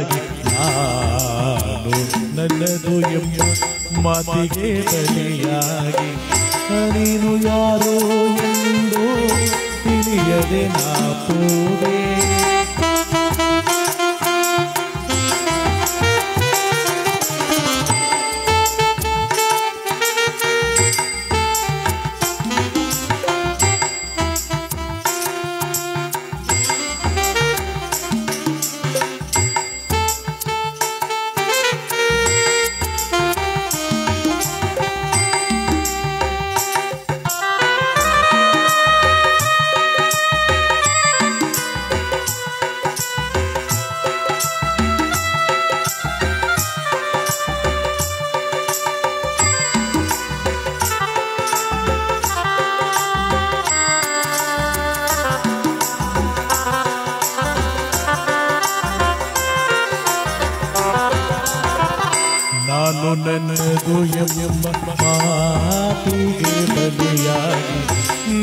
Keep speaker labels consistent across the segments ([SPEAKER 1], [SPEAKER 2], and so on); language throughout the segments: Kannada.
[SPEAKER 1] ಬಲಿಯಾಗಿ ನಾನು ನನ್ನದು ಎಂಬ ಮಾತಿಗೆ ಬಲಿಯಾಗಿ ನೀನು ಯಾರೋ ಎಂದು ತಿಳಿಯದೆ ನಾ ಹೋದೆ. ನಾನು ನನ್ನದು ಎಂಬ ಮಾತಿಗೆ ಬಲಿಯಾಗಿ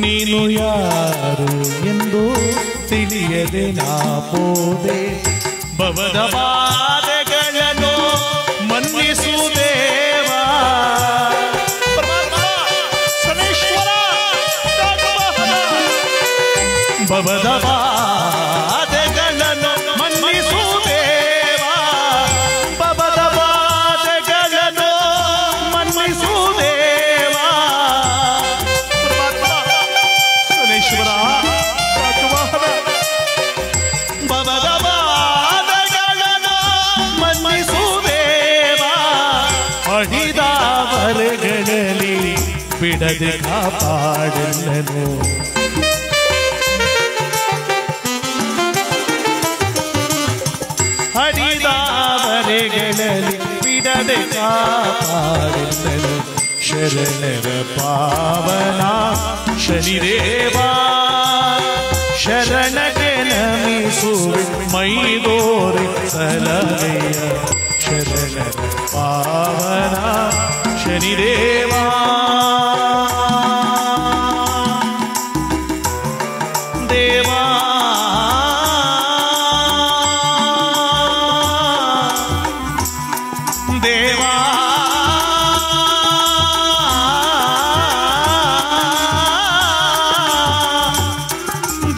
[SPEAKER 1] ನೀನು ಯಾರು ಎಂದು ತಿಳಿಯದೆ ನಾ ಹೋದೆ. ಭವದ ಬಾಧೆಗಳನ್ನು ಮನ್ನಿಸು ದೇವಾ, ಭವದ ಬಾಧೆಗಳನ್ನು ಮನ್ನಿಸು ದೇವಾ, ಭವದ ಬಾಧೆಗಳನ್ನು ಮನ್ನಿಸು ದೇವಾ. ಶನೇಶ್ವರ ಭವದ ಬಾಧೆಗಳನ್ನು ಮನ್ನಿಸು ದೇವಾ, ಅಡಿದಾವರೆಗಳಲ್ಲಿ ಬಿಡದೆ ಕಾಪಾಡಲನು. ಹರಿದಾವರೆಗಳಲ್ಲಿ ಬಿಡದೆ ಕಾಪಾಡಲನು. ಶರಣರ ಪಾವನ ಶನಿದೇವಾ, ಶರಣಗೆ ನಮಿಸುವೆ ಮೈದೋರೆ ಸಲಹೆಯ. ಶರಣರ ಪಾವನ ಶನಿದೇವಾ, ದೇವಾ ದೇವಾ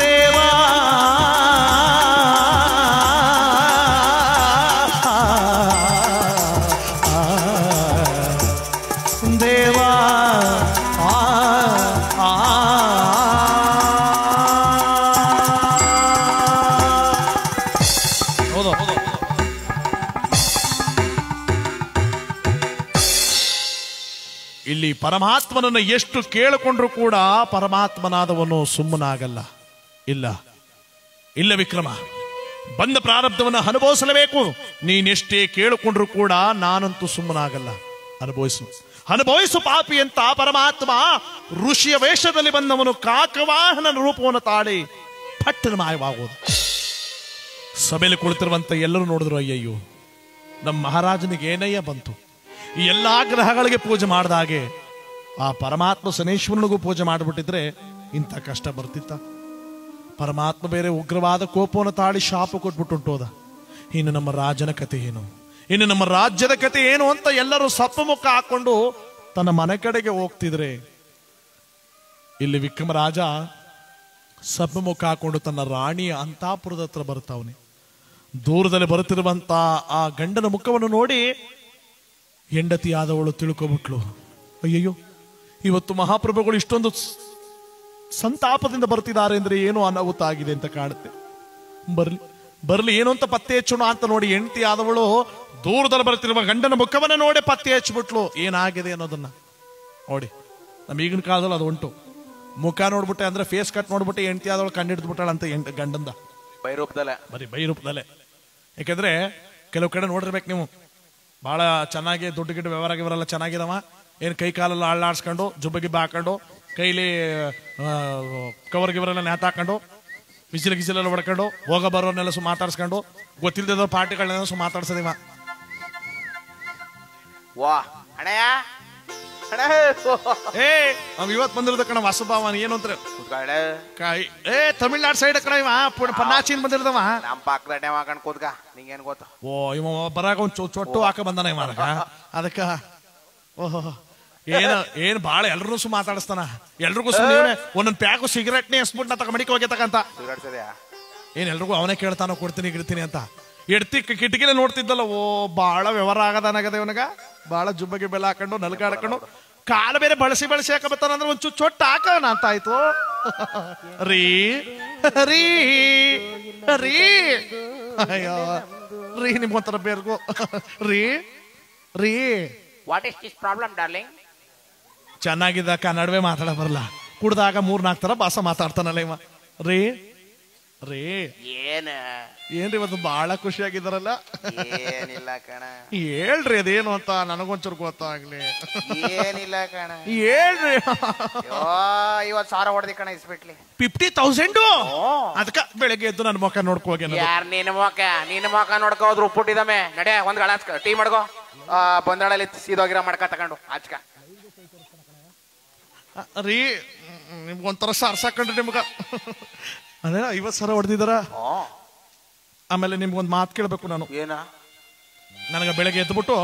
[SPEAKER 1] ದೇವಾ ದೇವಾ ಹೌದು ಹೌದು. ಇಲ್ಲಿ ಪರಮಾತ್ಮನನ್ನು ಎಷ್ಟು ಕೇಳಿಕೊಂಡ್ರೂ ಕೂಡ ಪರಮಾತ್ಮನಾದವನು ಸುಮ್ಮನಾಗಲ್ಲ. ಇಲ್ಲ ಇಲ್ಲ ವಿಕ್ರಮ, ಬಂದ ಪ್ರಾರಬ್ಧವನ್ನು ಅನುಭವಿಸಲೇಬೇಕು. ನೀನೆಷ್ಟೇ ಕೇಳಿಕೊಂಡ್ರೂ ಕೂಡ ನಾನಂತೂ ಸುಮ್ಮನಾಗಲ್ಲ. ಅನುಭವಿಸು ಅನುಭವಿಸು ಪಾಪಿ ಅಂತ ಪರಮಾತ್ಮ ಋಷಿಯ ವೇಷದಲ್ಲಿ ಬಂದವನು ಕಾಕವಾಹನ ರೂಪವನ್ನು ತಾಳಿ ಪಟ್ಟನ ಮಾಯವಾಗುವುದು. ಸಭೆಯಲ್ಲಿ ಕುಳಿತಿರುವಂತ ಎಲ್ಲರೂ ನೋಡಿದ್ರು, ಅಯ್ಯಯ್ಯೋ ನಮ್ಮ ಮಹಾರಾಜನಿಗೆ ಏನಯ್ಯ ಬಂತು. ಈ ಎಲ್ಲಾ ಗ್ರಹಗಳಿಗೆ ಪೂಜೆ ಮಾಡಿದ ಹಾಗೆ ಆ ಪರಮಾತ್ಮ ಶನೇಶ್ವರನಿಗೂ ಪೂಜೆ ಮಾಡಿಬಿಟ್ಟಿದ್ರೆ ಇಂಥ ಕಷ್ಟ ಬರ್ತಿತ್ತ. ಪರಮಾತ್ಮ ಬೇರೆ ಉಗ್ರವಾದ ಕೋಪವನ್ನು ತಾಳಿ ಶಾಪ ಕೊಟ್ಬಿಟ್ಟು ಹೊಂಟೋದ. ಇನ್ನು ನಮ್ಮ ರಾಜನ ಕತೆ ಏನು, ಇನ್ನು ನಮ್ಮ ರಾಜ್ಯದ ಕತೆ ಏನು ಅಂತ ಎಲ್ಲರೂ ಸಪ್ಪ ಮುಖ ಹಾಕೊಂಡು ತನ್ನ ಮನೆ ಕಡೆಗೆ ಹೋಗ್ತಿದ್ರೆ, ಇಲ್ಲಿ ವಿಕ್ರಮ ರಾಜ ಸಪ್ಪ ಮುಖ ಹಾಕೊಂಡು ತನ್ನ ರಾಣಿಯ ಅಂತಃಪುರದ ಹತ್ರ ಬರ್ತಾವನೆ. ದೂರದಲ್ಲಿ ಬರುತ್ತಿರುವಂತ ಆ ಗಂಡನ ಮುಖವನ್ನು ನೋಡಿ ಹೆಂಡತಿಯಾದವಳು ತಿಳ್ಕೊಬಿಟ್ಲು, ಅಯ್ಯಯ್ಯೋ ಇವತ್ತು ಮಹಾಪ್ರಭುಗಳು ಇಷ್ಟೊಂದು ಸಂತಾಪದಿಂದ ಬರ್ತಿದ್ದಾರೆ ಅಂದ್ರೆ ಏನೋ ಅನಾಹುತ ಆಗಿದೆ ಅಂತ ಕಾಣುತ್ತೆ. ಬರ್ಲಿ ಏನು ಅಂತ ಪತ್ತೆ ಹಚ್ಚೋಣ ಅಂತ ನೋಡಿ ಹೆಂಡತಿ ಆದವಳು ದೂರದಲ್ಲಿ ಬರ್ತಿರುವ ಗಂಡನ ಮುಖವನ್ನ ನೋಡಿ ಪತ್ತೆ ಹಚ್ಬಿಟ್ಲು ಏನಾಗಿದೆ ಅನ್ನೋದನ್ನ ನೋಡಿ. ನಮ್ಮ ಈಗಿನ ಕಾಲದಲ್ಲಿ ಅದು ಉಂಟು. ಮುಖ ನೋಡ್ಬಿಟ್ಟೆ ಅಂದ್ರೆ ಫೇಸ್ ಕಟ್ ನೋಡ್ಬಿಟ್ಟೆ ಹೆಂಡತಿ ಆದವಳು ಕಂಡು ಹಿಡಿದ್ಬಿಟ್ಟಾಳ ಅಂತ ಗಂಡಂದ ಬೈರೂಪದಲ್ಲೇ. ಯಾಕಂದ್ರೆ ಕೆಲವು ಕಡೆ ನೋಡಿರ್ಬೇಕು ನೀವು, ಬಹಳ ಚೆನ್ನಾಗಿ ದುಡ್ಡು ಗಿಡ್ಡು ವ್ಯವಹಾರ ಇವರೆಲ್ಲ ಚೆನ್ನಾಗಿದವ, ಏನ್ ಕೈ ಕಾಲೆಲ್ಲ ಅಳ್ಳಾಡ್ಸ್ಕೊಂಡು ಜುಬ್ಬ ಗಿಬ್ಬ ಹಾಕೊಂಡು ಕೈಲಿ ಕವರ್ ಗಿವರೆಲ್ಲ ನೇತಾಕೊಂಡು ಬಿಸಿಲೆಲ್ಲ ಹೊಡ್ಕೊಂಡು ಹೋಗ ಬರೋರ್ನೆಲ್ಲ ಮಾತಾಡ್ಸ್ಕೊಂಡು ಗೊತ್ತಿಲ್ದ ಪಾರ್ಟಿಗಳನ್ನೆಲ್ಲ ಮಾತಾಡ್ಸದಿವ.
[SPEAKER 2] ವಾ ಅಣ್ಣಯ್ಯ
[SPEAKER 1] ಏ ಅವ್ ಇವತ್ ಬಂದಿರೋದ ಕಣ ವಾಸುಭಾವನ್ ಏನು ಅಂತ ತಮಿಳ್ನಾಡು ಸೈಡ್ ಕಣ ಇವ ಪನ್ನಾಚಿನ್ ಬಂದಿರೋದವ
[SPEAKER 2] ನಮ್ ಪಕ್ಕದ ಹಾಕೊಂಡ್ ಕೂತ್ಕ ನಿಂಗೇನ್ ಗೊತ್ತ
[SPEAKER 1] ಓ ಇವ ಬರಾಗ ಒಂದ್ ಚೊಟ್ಟು ಹಾಕ ಬಂದಾನ ಇವ ಅದಕ್ಕ ಓಹೋ ಏನ್ ಬಾಳ ಎಲ್ರೂ ಸುಮ್ ಮಾತಾಡಿಸ್ತಾನ ಎಲ್ರಿಗೂ ಸುಮ್ಮನೆ ಒಂದೊಂದ್ ಪ್ಯಾಕು ಸಿಗರೆಟ್ನೇ ಎಸ್ಬಿಟ್ಟು ನಾ ತಗ ಮಡಿಕೆ ಹೋಗ್ಯತಕ್ಕಂತ ಏನ್ ಎಲ್ರಿಗೂ ಅವನೇ ಕೇಳ್ತಾನೋ ಕೊಡ್ತೀನಿ ಗಿಡ್ತೀನಿ ಅಂತ ಎಡ್ತಿ ಕಿಟಕಿಲೆ ನೋಡ್ತಿದ್ದಲ್ಲ ಓ ಬಾಳ ವ್ಯವಹಾರ ಆಗದಾನಾಗದ ಇವನಗ ಬಾಳ ಜುಬ್ಬಗೆ ಬೆಲ್ಲ ಹಾಕೊಂಡು ನಲ್ಗ ಹಾಕೊಂಡು ಕಾಲ ಬೇರೆ ಬಳಸಿ ಹಾಕ ಬರ್ತಾನ ಅಂದ್ರೆ ಒಂಚೂರು ಚೊಟ್ಟ ಹಾಕೋಣ ಅಂತ ಆಯ್ತು ರೀ ರೀ ರೀ ಅಯ್ಯೋ ರೀ ನಿಮ್ಗೊಂಥರ ಬೇರ್ಗು ರೀ ರೀ
[SPEAKER 2] what is this problem darling
[SPEAKER 1] ಚೆನ್ನಾಗಿದ್ದ ಕನ್ನಡವೇ ಮಾತಾಡ ಬರಲ್ಲ ಕುಡ್ದಾಗ 3-4 ತರ ಭಾಷೆ ಮಾತಾಡ್ತಾನಲ್ಲ ಇವ ರೀ ರೀ ಏನ್ರಿ ಇವತ್ತು ಬಹಳ ಖುಷಿಯಾಗಿದ್ದಾರಲ್ಲ
[SPEAKER 2] ಏನಿಲ್ಲ ಕಣ
[SPEAKER 1] ಹೇಳ್ರಿ ಅದೇನು ಅಂತ ನನಗೊಂಚೂರು ಗೊತ್ತಾಗ್ಲಿ
[SPEAKER 2] ಏನಿಲ್ಲ ಕಣ
[SPEAKER 1] ಹೇಳ್ರಿ
[SPEAKER 2] ಇವತ್ತು ಸಾರ ಹೊಡೆದಿ ಕಣ ಇಸ್ಬಿಟ್ಲಿ
[SPEAKER 1] 50,000 ಅದಕ್ಕ ಬೆಳಗ್ಗೆ ಎದ್ದು ನನ್ನ ಮುಖ ನೋಡ್ಕೋಗಿ
[SPEAKER 2] ಯಾರ್ ನಿನ್ನ ಮುಖ ನೋಡ್ಕೋದ್ರು ಉಪ್ಪುಟ್ಟಿದಮ್ಮೆ ನಡೆ ಒಂದ್ ಗಳ ಟೀ ಮಾಡ್ಕೋ ಬಂದಾಳಲ್ಲಿ ಸೀದೋಗಿರ ಮಾಡ್ಕ ತಗೊಂಡು ಆಚ್ಕ
[SPEAKER 1] ರೀ ನಿಮ್ಗೊಂಥರ ಸಾರ್ಸಾಕೊಂಡ್ರಿ ನಿಮ್ಗ ಅದೇ 50 ಸಾವಿರ ಹೊಡೆದಿದಾರ ಆಮೇಲೆ ನಿಮ್ಗೊಂದ್ ಮಾತು ಕೇಳ್ಬೇಕು ನಾನು
[SPEAKER 2] ಏನ
[SPEAKER 1] ನನಗ ಬೆಳಗ್ಗೆ ಎದ್ಬಿಟ್ಟು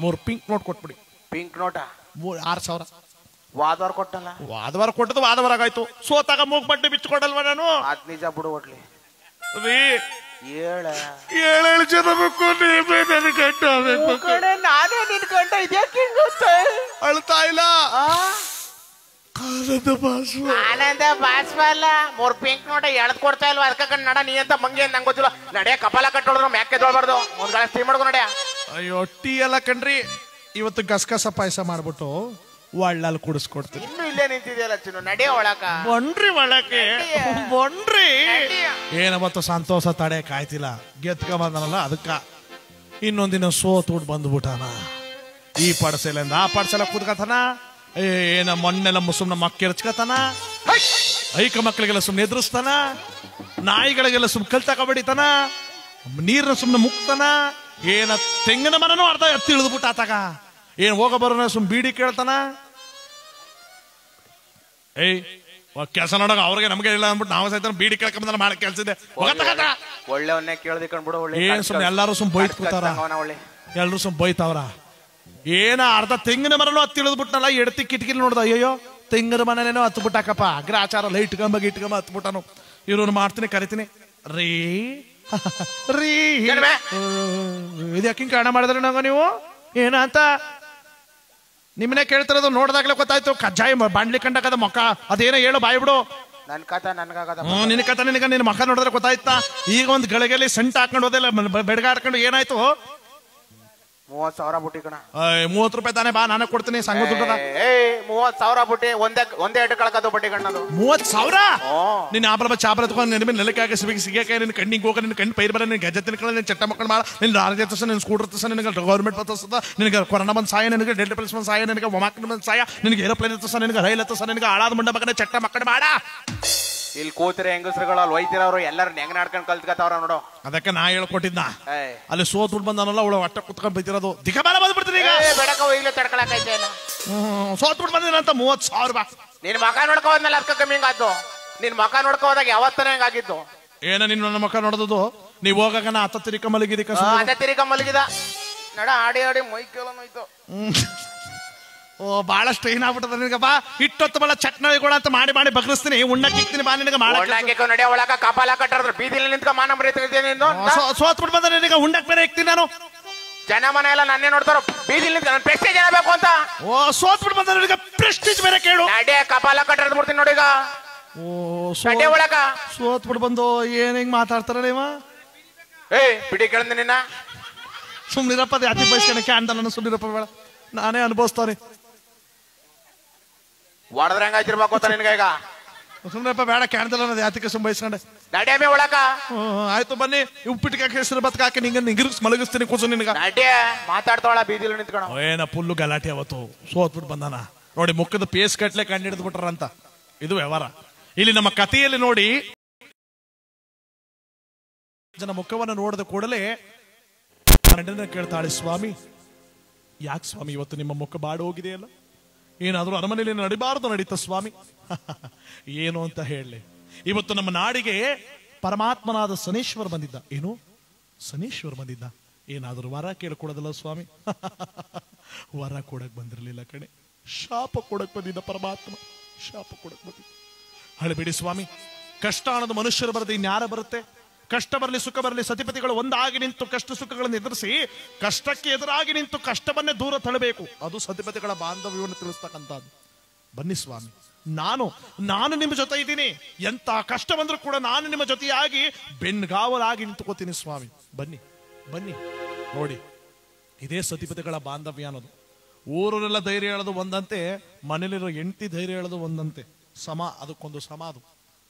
[SPEAKER 1] 3 ಪಿಂಕ್ ನೋಟ್ ಕೊಟ್ಬಿಡಿ
[SPEAKER 2] ಪಿಂಕ್ ನೋಟ
[SPEAKER 1] 6,000
[SPEAKER 2] ವಾದವಾರ ಕೊಟ್ಟಲ್ಲ
[SPEAKER 1] ವಾದವಾರ ಕೊಟ್ಟದ್ದು ವಾದವಾರಾಗಾಯ್ತು ಸೋತಾಗ ಮೂಗ್ ಬಟ್ಟೆ ಬಿಚ್ಕೊಡಲ್ವ ನಾನು
[SPEAKER 2] ಅದ್ ನಿಜ ಬಿಡು ಒಟ್ಲಿ
[SPEAKER 1] ರೀ
[SPEAKER 2] ಏಳು
[SPEAKER 1] ಜನ ಬೇಕು
[SPEAKER 2] ನಾನೇ ನಿನ್ಕೊಂಡ ಇದ್ಯಾಕೆ
[SPEAKER 1] ಅಳ್ತಾ ಇಲ್ಲ
[SPEAKER 2] ಆನಂದ ಬಾಸ್ವ ಅಲ್ಲ 3 ಪಿಂಕ್ ನೋಟ ಎಳ್ದ್ ಕೊಡ್ತಾ ಇಲ್ವಾ ಅದಕ್ಕ ನಡ ನೀ ಅಂತ ಮಂಗೆ ನಂಗೆ ಗೊತ್ತಿಲ್ಲ ನಡೆ ಕಪಾಲ ಕಟ್ಟೋದ್ರು ಮ್ಯಾಕೆ ತೊಳ್ಬಾರ್ದು ಒಂದ್ ಗಳ ಟೀ ಮಾಡ್ಕೊ ನಡ್ಯಾ
[SPEAKER 1] ಅಯ್ಯೋ ಟೀ ಎಲ್ಲ ಕಣ್ರಿ ಇವತ್ತು ಗಸಗಸ ಪಾಯಸ ಮಾಡ್ಬಿಟ್ಟು ಒಳ್ಳಲ್ಲಿ ಕುಡಿಸ್ಕೊಡ್ತೀನಿ
[SPEAKER 2] ಇನ್ನು ಇಲ್ಲೇ ನಿಂತಿದೆಯಲ್ಲ ಚಿನ್ನು ನಡಿಯ ಒಳಕ
[SPEAKER 1] ಬನ್ರಿ ಒಳಕ್ಕೆ ಬನ್ರಿ ಏನವತ್ತು ಸಂತೋಷ ತಡೆ ಕಾಯ್ತಿಲ್ಲ ಗೆದ್ಕ ಬಂದನಲ್ಲ ಅದಕ್ಕ ಇನ್ನೊಂದಿನ ಸೋತ್ ಬಂದ್ಬಿಟ್ಟಾನ ಈ ಪಡಸೆಲಿಂದ ಆ ಪಡಸೆಲ್ಲ ಕುದ್ಕತಾನ ಏನ ಮಣ್ಣೆಲ್ಲ ಸುಮ್ನ ಮಕ್ಕ ಎರ್ಚ್ಕತಾನ ಐಕ ಮಕ್ಕಳಿಗೆಲ್ಲ ಸುಮ್ನೆ ಎದುರಿಸ್ತಾನ ನಾಯಿಗಳಿಗೆಲ್ಲ ಸುಮ್ ಕಲ್ ತಗೊಬಡಿತಾನ ನೀರ್ನ ಸುಮ್ನೆ ಮುಕ್ತಾನ ಏನ ತೆಂಗಿನ ಮರನೂ ಅರ್ಧ ಎತ್ತಿ ಇಳಿದ್ಬಿಟ್ಟ ಆತಾಗ ಏನ್ ಹೋಗ ಬರೋನ ಸುಮ್ ಬೀಡಿ ಕೇಳ್ತಾನ ಏಯ್ ಕೆಲಸ ನೋಡೋಗ ಅವ್ರಿಗೆ ನಮ್ಗೆ ಇಲ್ಲ ಅಂದ್ಬಿಟ್ಟು ನಾವು ಸಹಿತ ಬೀಡಿ ಕೇಳ್ಕೊಂಬಂದ್ರೆ ಮಾಡಕ್ ಕೆಲ್ಸ ಇದೆ
[SPEAKER 2] ಒಳ್ಳೆವನ್ನೇ ಕೇಳ್ದಿ ಕಂಡ್ಬಿಡು
[SPEAKER 1] ಏನ್ ಸುಮ್ನೆ ಎಲ್ಲಾರು ಸುಮ್ ಬೈತ್ ಕೂತಾರ ಎಲ್ರು ಸುಮ್ ಬೈತಾವ್ರ ಏನ ಅರ್ಧ ತೆಂಗಿನ ಮರನೂ ಹತ್ತಿ ಇಳಿದ್ಬಿಟ್ನಲ್ಲ ಎಡ್ತಿ ಕಿಟಕಿಲಿ ನೋಡ್ದ ಅಯ್ಯೋ ತೆಂಗಿನ ಮನೇನೋ ಹತ್ಬಿಟ್ಟಾಕಪ್ಪ ಅಗ್ರಾಚಾರ ಲೈಟ್ ಇಟ್ಕೊಂಬ ಹತ್ಬಿಟ್ಟಾನು ಇವ್ರನ್ನ ಮಾಡ್ತೀನಿ ಕರಿತೀನಿ ರೀ ರೀ ಇದ್ಯಾಕಿಂಗ್ ಕಾರಣ ಮಾಡಿದ್ರೆ ನಂಗ ನೀವು ಏನ ಅಂತ ನಿಮ್ಮನೆ ಕೇಳ್ತಿರೋದು ನೋಡ್ದಾಗ್ಲೇ ಗೊತ್ತಾಯ್ತು ಕಜ್ಜಾಯಿ ಬಾಂಡ್ಲಿ ಕಂಡಕದ ಮೊಕ್ಕ ಅದೇನೋ ಹೇಳು ಬಾಯ್ ಬಿಡು
[SPEAKER 2] ನನ್ ಕಥಾ ನನ್ಗಾಗದ
[SPEAKER 1] ನಿನ್ನ ಕಥಾ ನಿನ್ನ ಮಕ್ಕ ನೋಡಿದ್ರೆ ಗೊತ್ತಾಯ್ತಾ ಈಗ ಒಂದ್ ಗಳಿಗೆಲ್ಲಿ ಸೆಂಟ್ ಹಾಕೊಂಡು ಹೋದೆಲ್ಲ ಬೆಡಗಾಡ್ಕೊಂಡು ಏನಾಯ್ತು
[SPEAKER 2] 30,000 ಬುಟ್ಟಿ ಕಣ
[SPEAKER 1] 30 ರೂಪಾಯಿ ತಾನೇ ಬಾ ನಾನು ಕೊಡ್ತೀನಿ ಸಂಘ ದುಡ್ಡದ
[SPEAKER 2] 30,000 ಬುಟ್ಟಿ ಒಂದೇ ಎಟ್ಟು ಕಳ್ಕದು ಬುಟ್ಟಿ ಕಣ್ಣದು
[SPEAKER 1] 30,000 ನಿನ್ನ ಆಪಲ ಚಾಪರ ತಗೊಂಡು ನಿನ್ನ ನೆಲಕ್ಕೆ ಸಿಗಕ್ಕೆ ನಿನ್ನ ಕಣ್ಣಿಗೆ ಹೋಗ ನಿನ್ನ ಕಣ್ಣು ಪೈರ್ ಬರ ನಿನ್ನ ಗಜ್ಜೆ ತಿನ್ಕೊಳ್ಳ ನಿನ್ನ ಚಟ್ಟ ಮಕ್ಕಳು ಮಾಡ ನಿನ್ನ ರಾಜ್ಯ ತಸ ನಿನ್ನ ಸ್ಕೂಟರ್ ತಸ ನಿನಗೆ ಗೌರ್ಮೆಂಟ್ ತಸ ನಿನಗೆ ಕೊರೋನಾ ಬಂದು ಸಾಯ ನಿನಗೆ ಡೆಲ್ಟಾ ಪ್ಲಸ್ ಬಂದು ಸಾಯ ನಿನಗೆ ಒಮಾಕ್ ಬಂದು ಸಾಯ ನಿನಗೆ ಏರೋಪ್ಲೇನ್ ತಸ ನಿನಗೆ ರೈಲ್ ತಸ ನಿನಗೆ ಹಾಳಾದ ಮುಂಡ ಮಗನ ಚಟ್ಟ ಮಕ್ಕಳು ಮಾಡ
[SPEAKER 2] ಇಲ್ಲಿ ಕೂತಿರ ಹೆಂಗಸ್ರುಗಳು ಅಲ್ಲಿ ಒಯ್ತಿರೋರು ಎಲ್ಲರೂ ಹೆಂಗ್ ನಾಡ್ಕೊಂಡು ಕಲ್ತ್ಕತ್ತವ್ರ ನೋಡು
[SPEAKER 1] ಅದಕ್ಕೆ ನಾ ಹೇಳ್ಕೊಟ್ಟಿದ್ನ ಅಲ್ಲಿ ಸೋತ್ ಬಿಟ್ಟು ಬಂದಾನಲ್ಲ ಅವಳು ಹೊಟ್ಟೆ ಕುತ್ಕೊಂಡ್ ಬೈತಿರೋದು ದಿಗಬಾಲ ಬಂದ್ಬಿಡ್ತೀನಿ ಈಗ
[SPEAKER 2] ಬೆಳಕ ಈಗಲೇ ತಡ್ಕೊಳಕೈತೆ ಇಲ್ಲ
[SPEAKER 1] ಸೋತ್ ಬಿಟ್ಟು ಬಂದಿನ 30,000 ರೂಪಾಯಿ
[SPEAKER 2] ನಿನ್ ಮಕ ನೋಡ್ಕೊ ಹೋದ್ಮೇಲೆ ಅದಕ್ಕೆ ಕಮ್ಮಿ ಹಿಂಗಾದ್ದು ನಿನ್ ಮಕ ನೋಡ್ಕೊ ಹೋದಾಗ ಯಾವತ್ತನೇ ಹೆಂಗಾಗಿದ್ದು
[SPEAKER 1] ಏನ ನಿನ್ ನನ್ನ ಮಕ್ಕ ನೋಡೋದು ನೀವ್ ಹೋಗಾಗ ನಾ ಅತ್ತ ತಿರಿಕ ಮಲಗಿದ
[SPEAKER 2] ಅದೇ ತಿರಿಕ ಮಲಗಿದ ನಡ ಆಡಿ ಆಡಿ ಮೈ ಕೇಳೋಯ್ತು
[SPEAKER 1] ಓ ಬಹಳ ಸ್ಟ್ರೈನ್ ಆಗ್ಬಿಟ್ಟದ ನಿನಗ ಬಾ ಇಟ್ಟೊತ್ತು ಬಲ ಚಟ್ನಳಿಗಳ ಅಂತ ಮಾಡಿ ಬಗ್ರಿಸ್ತೀನಿ ಉಣ್ಣಕ್ಕೆ ಇಕ್ತೀನಿ ಬಾ ನಿನಗೆ
[SPEAKER 2] ಮಾಡಕ್ಕೆ ನಡೆಯ ಒಳಗ ಕಪಾಲ ಕಟ್ಟದ್ರ ಬೀದಿಲಿ ನಿಂತ್ಕ ಮಾನ ಮರಿತಿದ್ದೇನೆ
[SPEAKER 1] ಸೋತ್ ಬಿಟ್ಟು ಬಂದ ನಿನಗೆ ಉಣ್ಣಕ್ ಬೇರೆ ಇಕ್ತೀನಿ ನಾನು
[SPEAKER 2] ಜನ ಮನೆ ಎಲ್ಲ ನನ್ನೇ ನೋಡ್ತಾರ ಬೀದಿಲಿ ನಿಂತ್ಕ ನನ್ನ ಪ್ರೆಸ್ಟೇಜ್ ಜನ ಬೇಕು ಅಂತ
[SPEAKER 1] ಓ ಸೋತ್ ಬಿಟ್ಟು ಬಂದ ನಿನಗೆ ಪ್ರೆಸ್ಟೇಜ್ ಬೇರೆ ಕೇಳು
[SPEAKER 2] ನಡೆ ಕಪಾಲ ಕಟ್ಟದ್ ಬಿಡ್ತೀನಿ ನೋಡೀಗ
[SPEAKER 1] ಓ
[SPEAKER 2] ನಡೆ ಒಳಗ
[SPEAKER 1] ಸೋತ್ ಬಿಟ್ಟು ಬಂದು ಏನ್ ಹಿಂಗ್ ಮಾತಾಡ್ತಾರ ನೀವ
[SPEAKER 2] ಬಿಡಿ ಕೇಳಿದ ನಿನ್ನ
[SPEAKER 1] ಸುಮ್ನಿರಪ್ಪ ಜಾತಿ ಬಯಸ್ಕೊಳಕ್ಕೆ ಅಂತ ನನ್ನ ಸುಮ್ನಿರಪ್ಪ ಬೇಡ ನಾನೇ ಅನುಭವಿಸ್ತಾನೆ
[SPEAKER 2] ಹೊಡೆದ್ರೆ ಹೆಂಗಾಯ್ತಿರ್ಬೇಕು ಅಂತ ನಿನ್ಗ ಈಗ
[SPEAKER 1] ಸುಮ್ನಪ್ಪ ಬೇಡ ಕ್ಯಾನ್ದಲ್ಲ ಅನ್ನೋದು ಯಾತಿಗೆ ಸುಮ್ ಬಯಸ್ಕೊಂಡೆ
[SPEAKER 2] ನಡ್ಯಾಮೆ ಒಳಕ
[SPEAKER 1] ಆಯ್ತು ಬನ್ನಿ ಉಪ್ಪಿಟ್ಟಿಗೆ ಹೆಸರು ಬತ್ಕಾಕಿ ನಿಂಗೆ ನಿಗಿರ್ಸ್ ಮಲಗಿಸ್ತೀನಿ ಕೂಸು ನಿನ್ಗ
[SPEAKER 2] ನಡ್ಯ ಮಾತಾಡ್ತಾವಳ ಬೀದಿಲಿ ನಿಂತ್ಕೊಳ
[SPEAKER 1] ಏನ ಪುಲ್ಲು ಗಲಾಟೆ ಅವತ್ತು ಸೋತ್ಬಿಟ್ಟು ಬಂದಾನ ನೋಡಿ ಮುಖದ ಪೇಸ್ ಕಟ್ಲೆ ಕಂಡು ಹಿಡಿದು ಬಿಟ್ರಂತ ಇದು ವ್ಯವಹಾರ ಇಲ್ಲಿ ನಮ್ಮ ಕಥೆಯಲ್ಲಿ ನೋಡಿ ಜನ ಮುಖವನ್ನು ನೋಡಿದ ಕೂಡಲೇ ಕೇಳ್ತಾಳೆ ಸ್ವಾಮಿ ಯಾಕೆ ಸ್ವಾಮಿ ಇವತ್ತು ನಿಮ್ಮ ಮುಖ ಬಾಡು ಹೋಗಿದೆಯಲ್ಲ ಏನಾದರೂ ಅರಮನೆಯಲ್ಲಿ ನಡಿಬಾರದು ನಡೀತ ಸ್ವಾಮಿ. ಏನು ಅಂತ ಹೇಳಲಿ. ಇವತ್ತು ನಮ್ಮ ನಾಡಿಗೆ ಪರಮಾತ್ಮನಾದ ಶನೇಶ್ವರ ಬಂದಿದ್ದ. ಏನು ಶನೇಶ್ವರ ಬಂದಿದ್ದ? ಏನಾದರೂ ವರ ಕೇಳ್ಕೊಡೋದಲ್ಲ ಸ್ವಾಮಿ. ವರ ಕೊಡಕ್ ಬಂದಿರಲಿಲ್ಲ ಕಣೆ, ಶಾಪ ಕೊಡಕ್ ಬಂದಿದ್ದ ಪರಮಾತ್ಮ. ಶಾಪ ಕೊಡಕ್ ಬಂದಿದ್ದ. ಹಳಬೇಡಿ ಸ್ವಾಮಿ, ಕಷ್ಟ ಅನ್ನೋದು ಮನುಷ್ಯರು ಬರದೆ ಇನ್ಯಾರ ಬರುತ್ತೆ? ಕಷ್ಟ ಬರಲಿ ಸುಖ ಬರಲಿ, ಸತಿಪತಿಗಳು ಒಂದಾಗಿ ನಿಂತು ಕಷ್ಟ ಸುಖಗಳನ್ನು ಎದುರಿಸಿ ಕಷ್ಟಕ್ಕೆ ಎದುರಾಗಿ ನಿಂತು ಕಷ್ಟವನ್ನೇ ದೂರ ತಳ್ಳಬೇಕು. ಅದು ಸತಿಪತಿಗಳ ಬಾಂಧವ್ಯವನ್ನು ತಿಳಿಸ್ತಕ್ಕಂಥದ್ದು. ಬನ್ನಿ ಸ್ವಾಮಿ, ನಾನು ನಿಮ್ಮ ಜೊತೆ ಇದ್ದೀನಿ. ಎಂತ ಕಷ್ಟ ಬಂದ್ರೂ ಕೂಡ ನಾನು ನಿಮ್ಮ ಜೊತೆಯಾಗಿ ಬೆನ್ಗಾವಲಾಗಿ ನಿಂತುಕೋತೀನಿ ಸ್ವಾಮಿ. ಬನ್ನಿ ಬನ್ನಿ. ನೋಡಿ, ಇದೇ ಸತಿಪತಿಗಳ ಬಾಂಧವ್ಯ ಅನ್ನೋದು. ಊರರೆಲ್ಲ ಧೈರ್ಯ ಹೇಳೋದು ಒಂದಂತೆ, ಮನೇಲಿರೋ ಹೆಂಡತಿ ಧೈರ್ಯ ಹೇಳೋದು ಒಂದಂತೆ. ಅದಕ್ಕೊಂದು ಸಮ.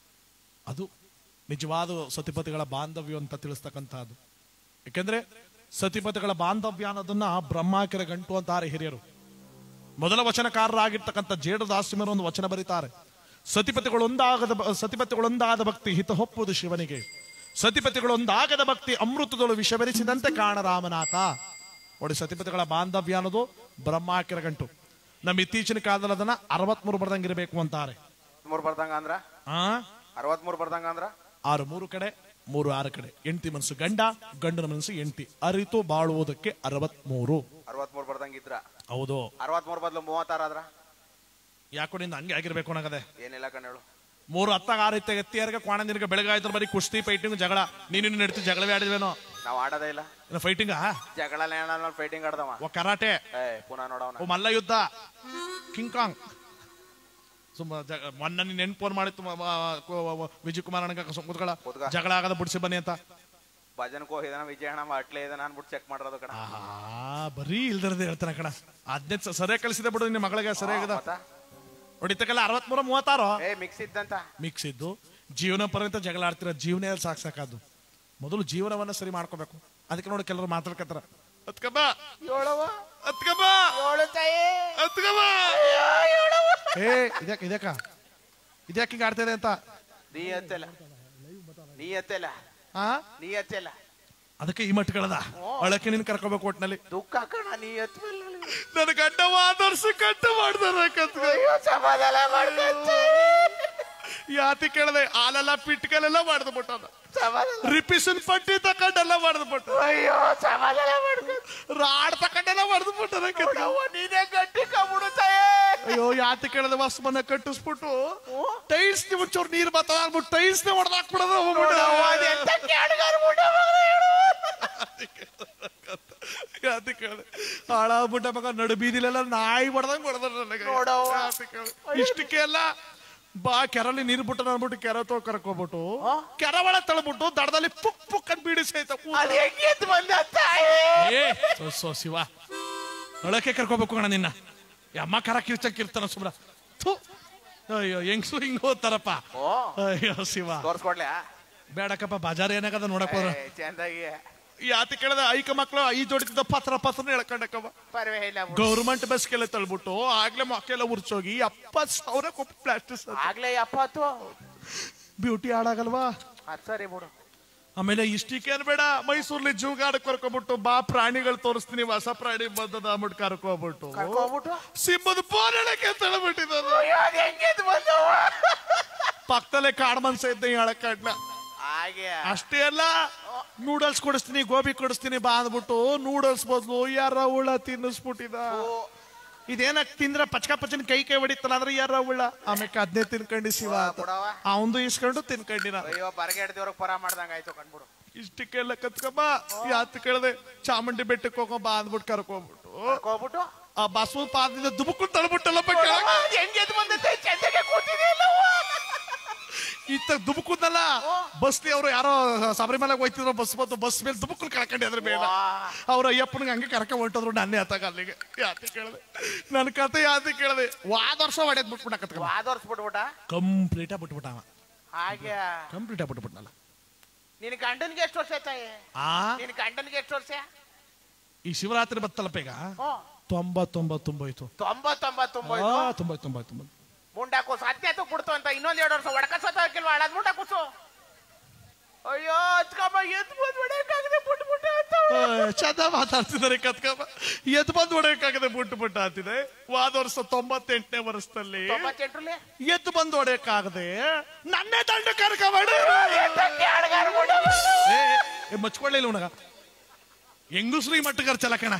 [SPEAKER 1] ಅದು ನಿಜವಾದ ಸತಿಪತಿಗಳ ಬಾಂಧವ್ಯ ಅಂತ ತಿಳಿಸ್ತಕ್ಕಂಥದ್ದು. ಯಾಕೆಂದ್ರೆ ಸತಿಪತಿಗಳ ಬಾಂಧವ್ಯ ಅನ್ನೋದನ್ನ ಬ್ರಹ್ಮಾಕರ ಗಂಟು ಅಂತಾರೆ ಹಿರಿಯರು. ಮೊದಲ ವಚನಕಾರರಾಗಿರ್ತಕ್ಕಂಥ ಜೇಡದಾಸಿಮರು ಒಂದು ವಚನ ಬರೀತಾರೆ. ಸತಿಪತಿಗಳೊಂದಾದ ಭಕ್ತಿ ಹಿತ ಹೊಪ್ಪುವುದು ಶಿವನಿಗೆ, ಸತಿಪತಿಗಳೊಂದಾಗದ ಭಕ್ತಿ ಅಮೃತದೊಳು ವಿಷಬರಿಸಿದಂತೆ ಕಾಣ ರಾಮನಾಥ. ನೋಡಿ, ಸತಿಪತಿಗಳ ಬಾಂಧವ್ಯ ಅನ್ನೋದು ಬ್ರಹ್ಮಾಕಿರ ಗಂಟು. ನಮ್ಮ ಇತ್ತೀಚಿನ ಕಾಲದಲ್ಲಿ ಅದನ್ನ 63 ಬರ್ದಂಗಿರಬೇಕು ಅಂತಾರೆ.
[SPEAKER 2] 3 ಬರ್ದಂಗ ಅಂದ್ರ 63 ಬರ್ದಂಗ ಅಂದ್ರ
[SPEAKER 1] 6 3 ಕಡೆ 3 6 ಕಡೆ. ಹೆಂಡತಿ ಮನಸ್ಸು ಗಂಡ, ಗಂಡನ ಮನಸ್ಸು ಹೆಂಡತಿ, ಅರಿತು ಬಾಳುವುದಕ್ಕೆ 63
[SPEAKER 2] ಬರ್ದಂಗಿದ್ರ.
[SPEAKER 1] ಹೌದು.
[SPEAKER 2] 63 ಬದಲು 36 ಆದ್ರ
[SPEAKER 1] ಯಾಕೋ ನಿಂದ ಹಂಗೆ ಆಗಿರ್ಬೇಕು ಅನ್ನಗದೆ.
[SPEAKER 2] ಏನಿಲ್ಲ ಕಣ್ ಹೇಳು.
[SPEAKER 1] 3 ಹತ್ತಾಗ 6 ಇತ್ತ ಎತ್ತಿಯಾರ್ಗ ಕ್ವಾಣಂದಿರ್ಗ ಬೆಳಗಾಯ್ತು ಬರೀ ಕುಸ್ತಿ ಫೈಟಿಂಗ್ ಜಗಳ. ನೀನು ನಡೀತಿ ಜಗಳವೇ ಆಡಿದ್ವೇನೋ?
[SPEAKER 2] ನಾವ್ ಆಡೋದೇ ಇಲ್ಲ.
[SPEAKER 1] ಫೈಟಿಂಗ್
[SPEAKER 2] ಜಗಳ ಫೈಟಿಂಗ್ ಆಡ್ದವ.
[SPEAKER 1] ಕರಾಟೆ,
[SPEAKER 2] ಪುನಃ ನೋಡವ.
[SPEAKER 1] ಮಲ್ಲ ಯುದ್ಧ, ಕಿಂಗ್ ಕಾಂಗ್. ಮೊನ್ನೆ ನೀನ್ ನೆನ್ ಫೋನ್ ಮಾಡಿತ್ತು ವಿಜಯ್ ಕುಮಾರ್ ಅಣ್ಣಗ ಕೂತ್ಗಳ ಜಗಳ ಆಗದ ಬಿಡಿಸಿ ಬನ್ನಿ ಅಂತ.
[SPEAKER 2] ಭಜನ್ಕ್ ಹೋಗಿದಾನ ವಿಜಯಣ್ಣ ಅಟ್ಲೇ ಇದಾನ ಅನ್ಬಿಟ್ಟು ಚೆಕ್ ಮಾಡಿರೋದು ಕಣ.
[SPEAKER 1] ಬರೀ ಇಲ್ದಿರದೆ ಹೇಳ್ತಾನೆ ಕಣ. ಅದ್ನೇ ಸರಿಯಾಗಿ ಕಳಿಸಿದೆ ಬಿಡು ನಿನ್ನ ಮಗಳಿಗೆ. ಸರಿಯಾಗದ ಹೊಡಿತಕ್ಕಲ್ಲ. 63 36
[SPEAKER 2] ಮಿಕ್ಸ್ ಇದ್ದಂತ. ಮಿಕ್ಸ್
[SPEAKER 1] ಇದ್ದು ಜೀವನ ಪರ್ಯಂತ ಜಗಳ ಆಡ್ತಿರ. ಜೀವನ ಸಾಕ್ಸಾಕದು. ಮೊದಲು ಜೀವನವನ್ನ ಸರಿ ಮಾಡ್ಕೋಬೇಕು. ಅದಕ್ಕೆ ನೋಡಿ ಕೆಲವರು ಮಾತಾಡ್ಕತ್ತಾರ. ಇದ್ಯಾಕ ಹಿಂಗ ಆಡ್ತಿದೆ ಅಂತ. ಅದಕ್ಕೆ ಈ ಮಟ್ಟಗಳದ ಅಳಕ್ಕೆ ನೀನ್ ಕರ್ಕೋಬೇಕು. ಒಟ್ಟಿನಲ್ಲಿ
[SPEAKER 2] ದುಃಖ ಕಣ.
[SPEAKER 1] ನನ್ನ ಗಂಡ ಆದರ್ಶ ಕಟ್ಟ ಮಾಡ್ದಾರ. ಯಾತಿ ಕೇಳದೆ ಹಾಲೆಲ್ಲ ಪಿಟ್ಕಲೆಲ್ಲ ಮಾಡ್ದು ಬಿಟ್ಟ. ರಿಪಿಷನ್ ಪಟ್ಟಿ ತಕೊಂಡೆಲ್ಲ ಮಾಡ್ದು ಬಿಟ್ಟು, ರಾಡ್ ತಕೊಂಡೆಲ್ಲ ಮಾಡ್ದು ಬಿಟ್ಟ.
[SPEAKER 2] ನೀನೇ ಗಟ್ಟಿ
[SPEAKER 1] ಅಯ್ಯೋ, ಯಾತಿ ಕೇಳದೆ ಹೊಸ ಮನೆ ಕಟ್ಟಿಸ್ಬಿಟ್ಟು ಟೈಲ್ಸ್ ಮುಚ್ಚೋರು ನೀರ್ ಬರ್ತಾವ ಅಂದ್ಬಿಟ್ಟು ಟೈಲ್ಸ್ ನೇ ಹೊಡೆದಾಕ್ಬಿಡೋದು. ಯಾತಿ ಕೇಳದೆ ಹಾಳಾಗ್ಬಿಟ್ಟ ಮಗ. ನಡು ಬೀದಿಲೆಲ್ಲ ನಾಯಿ ಬಡ್ದಂಗ್ ಬಡ್ದ. ಇಷ್ಟಕ್ಕೆ ಎಲ್ಲ ಬಾ ಕೆರಲ್ಲಿ ನೀರ್ ಬಿಟ್ಟ ಅಂದ್ಬಿಟ್ಟು ಕೆರೆ ತೋ ಕರ್ಕೋಬಿಟ್ಟು ಕೆರೆ ಒಳ ತಳ್ಬಿಟ್ಟು ದಡದಲ್ಲಿ ಪುಕ್ ಪುಕ್ ಅಂತ ಬೀಡಿಸೈತ. ಶಿವ, ಒಳಕ್ಕೆ ಕರ್ಕೋಬೇಕು ಕಣ ನಿನ್ನ. ಅಮ್ಮ ಕರ ಕಿರ್ಚಕ್ಕಿರ್ತಾನ ಸುಮ್ರ. ಅಯ್ಯೋ, ಹೆಂಗ್ಸು ಹಿಂಗ ಹೋಗ್ತಾರಪ್ಪ. ಅಯ್ಯೋ ಶಿವ,
[SPEAKER 2] ತೋರ್ಸ್ಕೊಡ್ಲ
[SPEAKER 1] ಬೇಡಕ್ಕಪ್ಪ. ಬಜಾರ್ ಏನಾಗದ ನೋಡಕ್ ಹೋದ್ರ
[SPEAKER 2] ಚಂದಾಗಿ.
[SPEAKER 1] ಯಾತಿ ಕೇಳದ ಐಕ ಮಕ್ಳು ಈ ಜೋಡಿತಿದ್ದ ಪತ್ರ ಹೇಳ್ಕೊಂಡಕ್ಕವ. ಗೌರ್ಮೆಂಟ್ ಬಸ್ಗೆಲ್ಲ ತಳ್ಬಿಟ್ಟು ಆಗ್ಲೇ ಮಕ್ಕೆಲ್ಲ ಉರ್ಚೋಗಿ 70,000 ಕೊಟ್ಟು ಪ್ಲಾಸ್ಟಿಕ್.
[SPEAKER 2] ಆಗ್ಲೇ 70
[SPEAKER 1] ಬ್ಯೂಟಿ ಹಾಳಾಗಲ್ವಾ?
[SPEAKER 2] ಸರಿ ಬಿಡು.
[SPEAKER 1] ಆಮೇಲೆ ಇಷ್ಟಕ್ಕೇನ್ ಬೇಡ, ಮೈಸೂರ್ಲಿ ಜೂಗಾಡಕ್ ಕರ್ಕೊಬಿಟ್ಟು ಬಾ ಪ್ರಾಣಿಗಳು ತೋರಿಸ್ತೀನಿ, ಹೊಸ ಪ್ರಾಣಿ ಬಂದದ ಅಂದ್ಬಿಟ್ಟು ಕರ್ಕೊಬಿಟ್ಟು ಸಿಂಹದ ಬೋರಳಕ್ಕೆ ತಳ್ಬಿಟ್ಟಿದ. ಪಕ್ಕದಲ್ಲೇ ಕಾಡ್ ಮನ್ಸ ಇದ್ದ ಹೇಳಕ್ಕಾಡ್ಲ. ಅಷ್ಟೇ ಅಲ್ಲ, ನೂಡಲ್ಸ್ ಕೊಡಿಸ್ತೀನಿ, ಗೋಬಿ ಕೊಡಿಸ್ತೀನಿ ಬಾ ಅಂದ್ಬಿಟ್ಟು ನೂಡಲ್ಸ್ ಬದಲು ಯಾರ ಹುಳ ತಿನ್ನಿಸ್ಬಿಟ್ಟಿದ. ಇದೇನ ತಿಂದ್ರೆ ಪಚನ ಕೈ ಹೊಡಿತಲ್ಲ ಅಂದ್ರೆ ಯಾರ ಹುಳ. ಆಮೇಲೆ ಅದ್ನೇ ತಿನ್ಕೊಂಡಿ ಶಿವ. ಅವಂದು ಇಸ್ಕೊಂಡು ತಿನ್ಕೊಂಡಿನ. ಇಷ್ಟಕ್ಕೆಲ್ಲ ಕತ್ಕೊಬ. ಯಾತ್ ಕೇಳದೆ ಚಾಮುಂಡಿ ಬೆಟ್ಟಕ್ಕೆ ಹೋಗೋ ಬಾ ಅಂದ್ಬಿಟ್ಟು ಕರ್ಕೊಂಡ್ಬಿಟ್ಟು ಆ ಬಸವ ಪಾದದಿಂದ ದುಬುಕೊಂಡು ತಳ್ಬಿಟ್ಟಲ್ಲ. ಇತ್ತ ದುಬುಕುದಲ್ಲ ಬಸ್ಲಿ ಅವರು ಯಾರೋ ಶಬರಿಮಲೆಗೆ ಹೋಯ್ತಿದ್ರು. ಬಸ್ ಮೇಲೆ ದುಬುಕುಲ್ ಕಳ್ಕೊಂಡಿ ಅದ್ರ ಮೇಲೆ ಅವ್ರ ಅಯ್ಯಪ್ಪನಿಗೆ ಹಂಗೆ ಕರ್ಕೊಂಡ್ ಹೊಂಟದ್ರು. ನನ್ನೇ ಹತ್ತಾಗ ಅಲ್ಲಿಗೆ ಯಾತಿ ಕೇಳದೆ. ನನ್ನ ಕತೆ ಯಾತಿ ಕೇಳದೆ. ವಾದ ವರ್ಷ ಹೊಡೆದ್ ಬಿಟ್ಬಿಟ್ಟ. ಕಂಪ್ಲೀಟ್ ಆಗಿ ಬಿಟ್ಬಿಟ್ಟ. ಕಂಪ್ಲೀಟ್ ಆಗಿ ಬಿಟ್ಬಿಟ್ನಲ್ಲ.
[SPEAKER 2] ನಿನ್ ಗಂಡನ್ಗೆ ಎಷ್ಟು ವರ್ಷ ಆಯ್ತಾ? ನಿನ್ ಗಂಡನ್ಗೆ ಎಷ್ಟು ವರ್ಷ?
[SPEAKER 1] ಈ ಶಿವರಾತ್ರಿ ಬತ್ತಲ್ಲಪ್ಪ ಈಗ 99
[SPEAKER 2] ಮುಂಡಾಕು ಸತ್ಯ ಬಿಡ್ತು ಅಂತ ಇನ್ನೊಂದ್ 2 ವರ್ಷ ಒಡಕ ಸತ್ತ ಹಾಕಿಲ್ವಾ? ಮುಂಡಾಕುಸು ಅಯ್ಯೋ ಹಚ್ಕಮ್ಮ ಎದ್ದು ಬಂದು ಹೊಡೆಯಕ್ಕಾಗದೆ ಪುಟ್ಟ ಪುಟ್ಟ
[SPEAKER 1] ಚಂದ ಮಾತಾಡ್ತಿದ್ದಾರೆ ಕತ್ಕಮ್ಮ. ಎದ್ದು ಬಂದು ಹೊಡೆಯಕ್ಕಾಗದೆ ಪುಟ್ಟ ಅಂತಿದೆ. ವಾದ ವರ್ಷ 98ನೇ ವರ್ಷದಲ್ಲಿ
[SPEAKER 2] 98ರಲ್ಲಿ
[SPEAKER 1] ಎದ್ದು ಬಂದು ಹೊಡೆಯಕ್ಕಾಗದೆ ನನ್ನೇ ದಂಡ ಕರ್ಕಬೇಡ. ಮಚ್ಕೊಳ್ಳಿಲ್ಲ ಉಣಗ ಹೆಂಗುಸ್ರಿ ಮಟ್ಟಗಾರ ಚಲಕಣ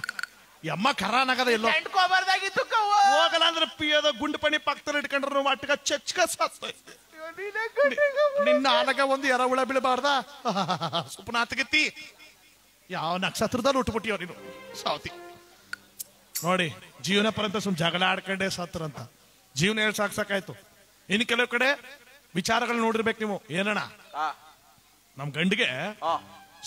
[SPEAKER 1] ಯಮ್ಮ ಕರಾನಾಗದ ಎಲ್ಲೋ
[SPEAKER 2] ಎಂಟ್ಕೋಬಾರ್ದಾಗಿತ್ತು
[SPEAKER 1] ಹೋಗಲ್ಲ ಅಂದ್ರೆ ಪಿಯೋದ ಗುಂಡು ಪಣಿ ಪಕ್ಕದಲ್ಲಿ ಇಟ್ಕೊಂಡ್ರು ಮಟ್ಟಗ ಚಚ್ಕ ಸತ್ತ. ನಿನ್ನ ಆನಗ ಒಂದು ಎರಹುಳ ಬೀಳಬಾರ್ದ ಸುಪ್ನಾಥಗತ್ತಿ ಯಾವ ನಕ್ಷತ್ರದಲ್ಲಿ ಉಟ್ಬಿಟ್ಟಿಯೋ ನೀನು ಸಾವತಿ. ನೋಡಿ ಜೀವನ ಪರ್ಯಂತ ಸುಮ್ ಜಗಳ ಆಡ್ಕೊಂಡೆ ಸತ್ತರಂತ ಜೀವನ ಹೇಳಿ ಸಾಕಾಯ್ತು. ಇನ್ನು ಕೆಲವು ಕಡೆ ವಿಚಾರಗಳು ನೋಡಿರ್ಬೇಕು ನೀವು. ಏನಣ್ಣ ನಮ್ ಗಂಡಿಗೆ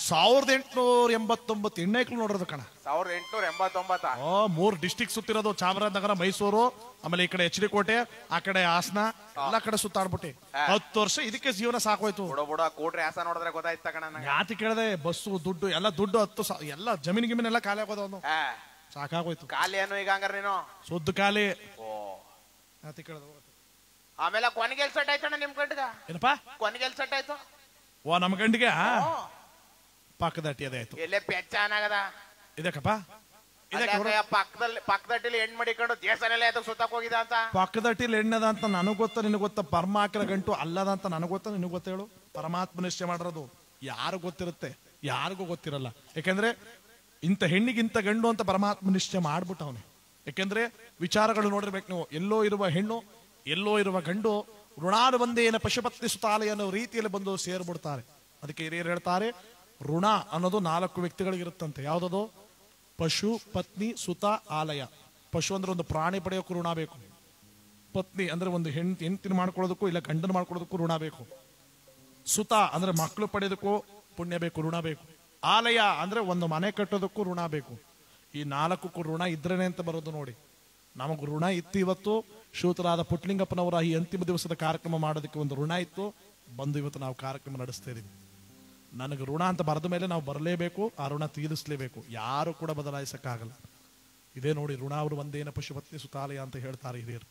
[SPEAKER 1] 1889 ಹೆಣ್ಣೈಕ್ಳು ನೋಡಿರೋದು ಕಣ.
[SPEAKER 2] 1889
[SPEAKER 1] 3 ಡಿಸ್ಟಿಕ್ ಸುತ್ತಿರೋದು. ಚಾಮರಾಜನಗರ, ಮೈಸೂರು, ಆಮೇಲೆ ಈ ಕಡೆ HD ಕೋಟೆ, ಆ ಕಡೆ ಹಾಸನ, ಎಲ್ಲಾ ಕಡೆ ಸುತ್ತಾಡ್ಬಿಟ್ಟೆ 10 ವರ್ಷ. ಇದಕ್ಕೆ ಜೀವನ ಸಾಕೋಯ್ತು.
[SPEAKER 2] ಕೋಟ್ರೆ ಹಾಸ ನೋಡಿದ್ರೆ ಗೊತ್ತಾಯ್ತ ಕಣ.
[SPEAKER 1] ಯಾತಿ ಕೇಳದೆ ಬಸ್ಸು ದುಡ್ಡು ಎಲ್ಲ ದುಡ್ಡು 10 ಎಲ್ಲ ಜಮೀನ್ ಗಿಮೀನ್ ಎಲ್ಲ ಖಾಲಿ ಆಗೋದು. ಅವನು ಸಾಕಾಗೋಯ್ತು.
[SPEAKER 2] ಖಾಲಿ ಏನು ಈಗ ಹಂಗಾರ ನೀನು
[SPEAKER 1] ಸುದ್ದು ಖಾಲಿ. ಯಾತಿ ಕೇಳದ
[SPEAKER 2] ಆಮೇಲೆ ಕೊನೆಗೆಲ್ ಸೆಟ್ ಆಯ್ತಣ್ಣ ನಿಮ್ ಗಂಟಗ.
[SPEAKER 1] ಏನಪ್ಪಾ
[SPEAKER 2] ಕೊನೆಗೆಲ್ ಸೆಟ್ ಆಯ್ತು?
[SPEAKER 1] ನಮ್ ಗಂಡಿಗೆ ಪಕ್ಕದಟ್ಟಿ ಅದೇ ಆಯ್ತು.
[SPEAKER 2] ಎಲ್ಲೇ ಪೆಚ್ಚ ಅನ್ನಾಗದ
[SPEAKER 1] ಇದಕ್ಕಪ್ಪ
[SPEAKER 2] ಪಕ್ಕದಟ್ಟಿಲಿ ಹೆಣ್ಣು ಮಡಿಕೊಂಡು ದೇಶನೆಲ್ಲ ಎದ್ದು ಸುತ್ತಕ್ ಹೋಗಿದ ಅಂತ.
[SPEAKER 1] ಪಕ್ಕದಟ್ಟಿಲಿ ಹೆಣ್ಣದ ಅಂತ ನನಗ್ ಗೊತ್ತ, ನಿನಗ್ ಗೊತ್ತ. ಪರಮ ಹಾಕಿರ ಗಂಟು ಅಲ್ಲದ ಅಂತ ನನಗ್ ಗೊತ್ತ, ನಿನಗ್ ಗೊತ್ತ. ಹೇಳು, ಪರಮಾತ್ಮ ನಿಶ್ಚಯ ಮಾಡಿರೋದು ಯಾರು ಗೊತ್ತಿರುತ್ತೆ, ಯಾರಿಗೂ ಗೊತ್ತಿರಲ್ಲ. ಯಾಕೆಂದ್ರೆ ಇಂಥ ಹೆಣ್ಣಿಗಿಂತ ಗಂಡು ಅಂತ ಪರಮಾತ್ಮ ನಿಶ್ಚಯ ಮಾಡ್ಬಿಟ್ಟ ಅವನೇ. ಯಾಕೆಂದ್ರೆ ವಿಚಾರಗಳು ನೋಡಿರ್ಬೇಕು ನೀವು. ಎಲ್ಲೋ ಇರುವ ಹೆಣ್ಣು, ಎಲ್ಲೋ ಇರುವ ಗಂಡು ಋಣಾನು ಬಂದೇನ ಪಶುಪತ್ನಿ ಸುತಾಲಯ ಅನ್ನೋ ರೀತಿಯಲ್ಲಿ ಬಂದು ಸೇರ್ಬಿಡ್ತಾರೆ. ಅದಕ್ಕೆ ಹಿರಿಯರು ಹೇಳ್ತಾರೆ, ಋಣ ಅನ್ನೋದು 4 ವ್ಯಕ್ತಿಗಳಿಗಿರುತ್ತಂತೆ. ಯಾವುದದು? ಪಶು, ಪತ್ನಿ, ಸುತ, ಆಲಯ. ಪಶು ಅಂದ್ರೆ ಒಂದು ಪ್ರಾಣಿ ಪಡೆಯೋಕ್ಕೂ ಋಣ ಬೇಕು. ಪತ್ನಿ ಅಂದ್ರೆ ಒಂದು ಹೆಂಡತಿನ ಮಾಡ್ಕೊಳ್ಳೋದಕ್ಕೂ ಇಲ್ಲ ಗಂಡನ ಮಾಡ್ಕೊಳ್ಳೋದಕ್ಕೂ ಋಣ ಬೇಕು. ಸುತ ಅಂದ್ರೆ ಮಕ್ಕಳು ಪಡೆಯೋದಕ್ಕೂ ಪುಣ್ಯ ಬೇಕು, ಋಣ ಬೇಕು. ಆಲಯ ಅಂದ್ರೆ ಒಂದು ಮನೆ ಕಟ್ಟೋದಕ್ಕೂ ಋಣ ಬೇಕು. ಈ 4ಕ್ಕೂ ಋಣ ಇದ್ರೇನೆ ಅಂತ ಬರೋದು. ನೋಡಿ, ನಮಗೂ ಋಣ ಇತ್ತು. ಇವತ್ತು ಶ್ರೀಯುತರಾದ ಪುಟ್ಲಿಂಗಪ್ಪನವರ ಈ ಅಂತಿಮ ದಿವಸದ ಕಾರ್ಯಕ್ರಮ ಮಾಡೋದಕ್ಕೆ ಒಂದು ಋಣ ಇತ್ತು. ಬಂದು ಇವತ್ತು ನಾವು ಕಾರ್ಯಕ್ರಮ ನಡೆಸ್ತಾ ಇದೀವಿ. ನನಗೆ ಋಣ ಅಂತ ಬರೆದ ಮೇಲೆ ನಾವು ಬರಲೇಬೇಕು, ಆ ಋಣ ತೀರಿಸಲೇಬೇಕು. ಯಾರು ಕೂಡ ಬದಲಾಯಿಸಕ್ಕಾಗಲ್ಲ. ಇದೇ ನೋಡಿ, ಋಣ ಅವರು ಒಂದೇನ ಪಶುಪತ್ನಿ ಸುತಾಲಯ ಅಂತ ಹೇಳ್ತಾರೆ ಹಿರಿಯರು.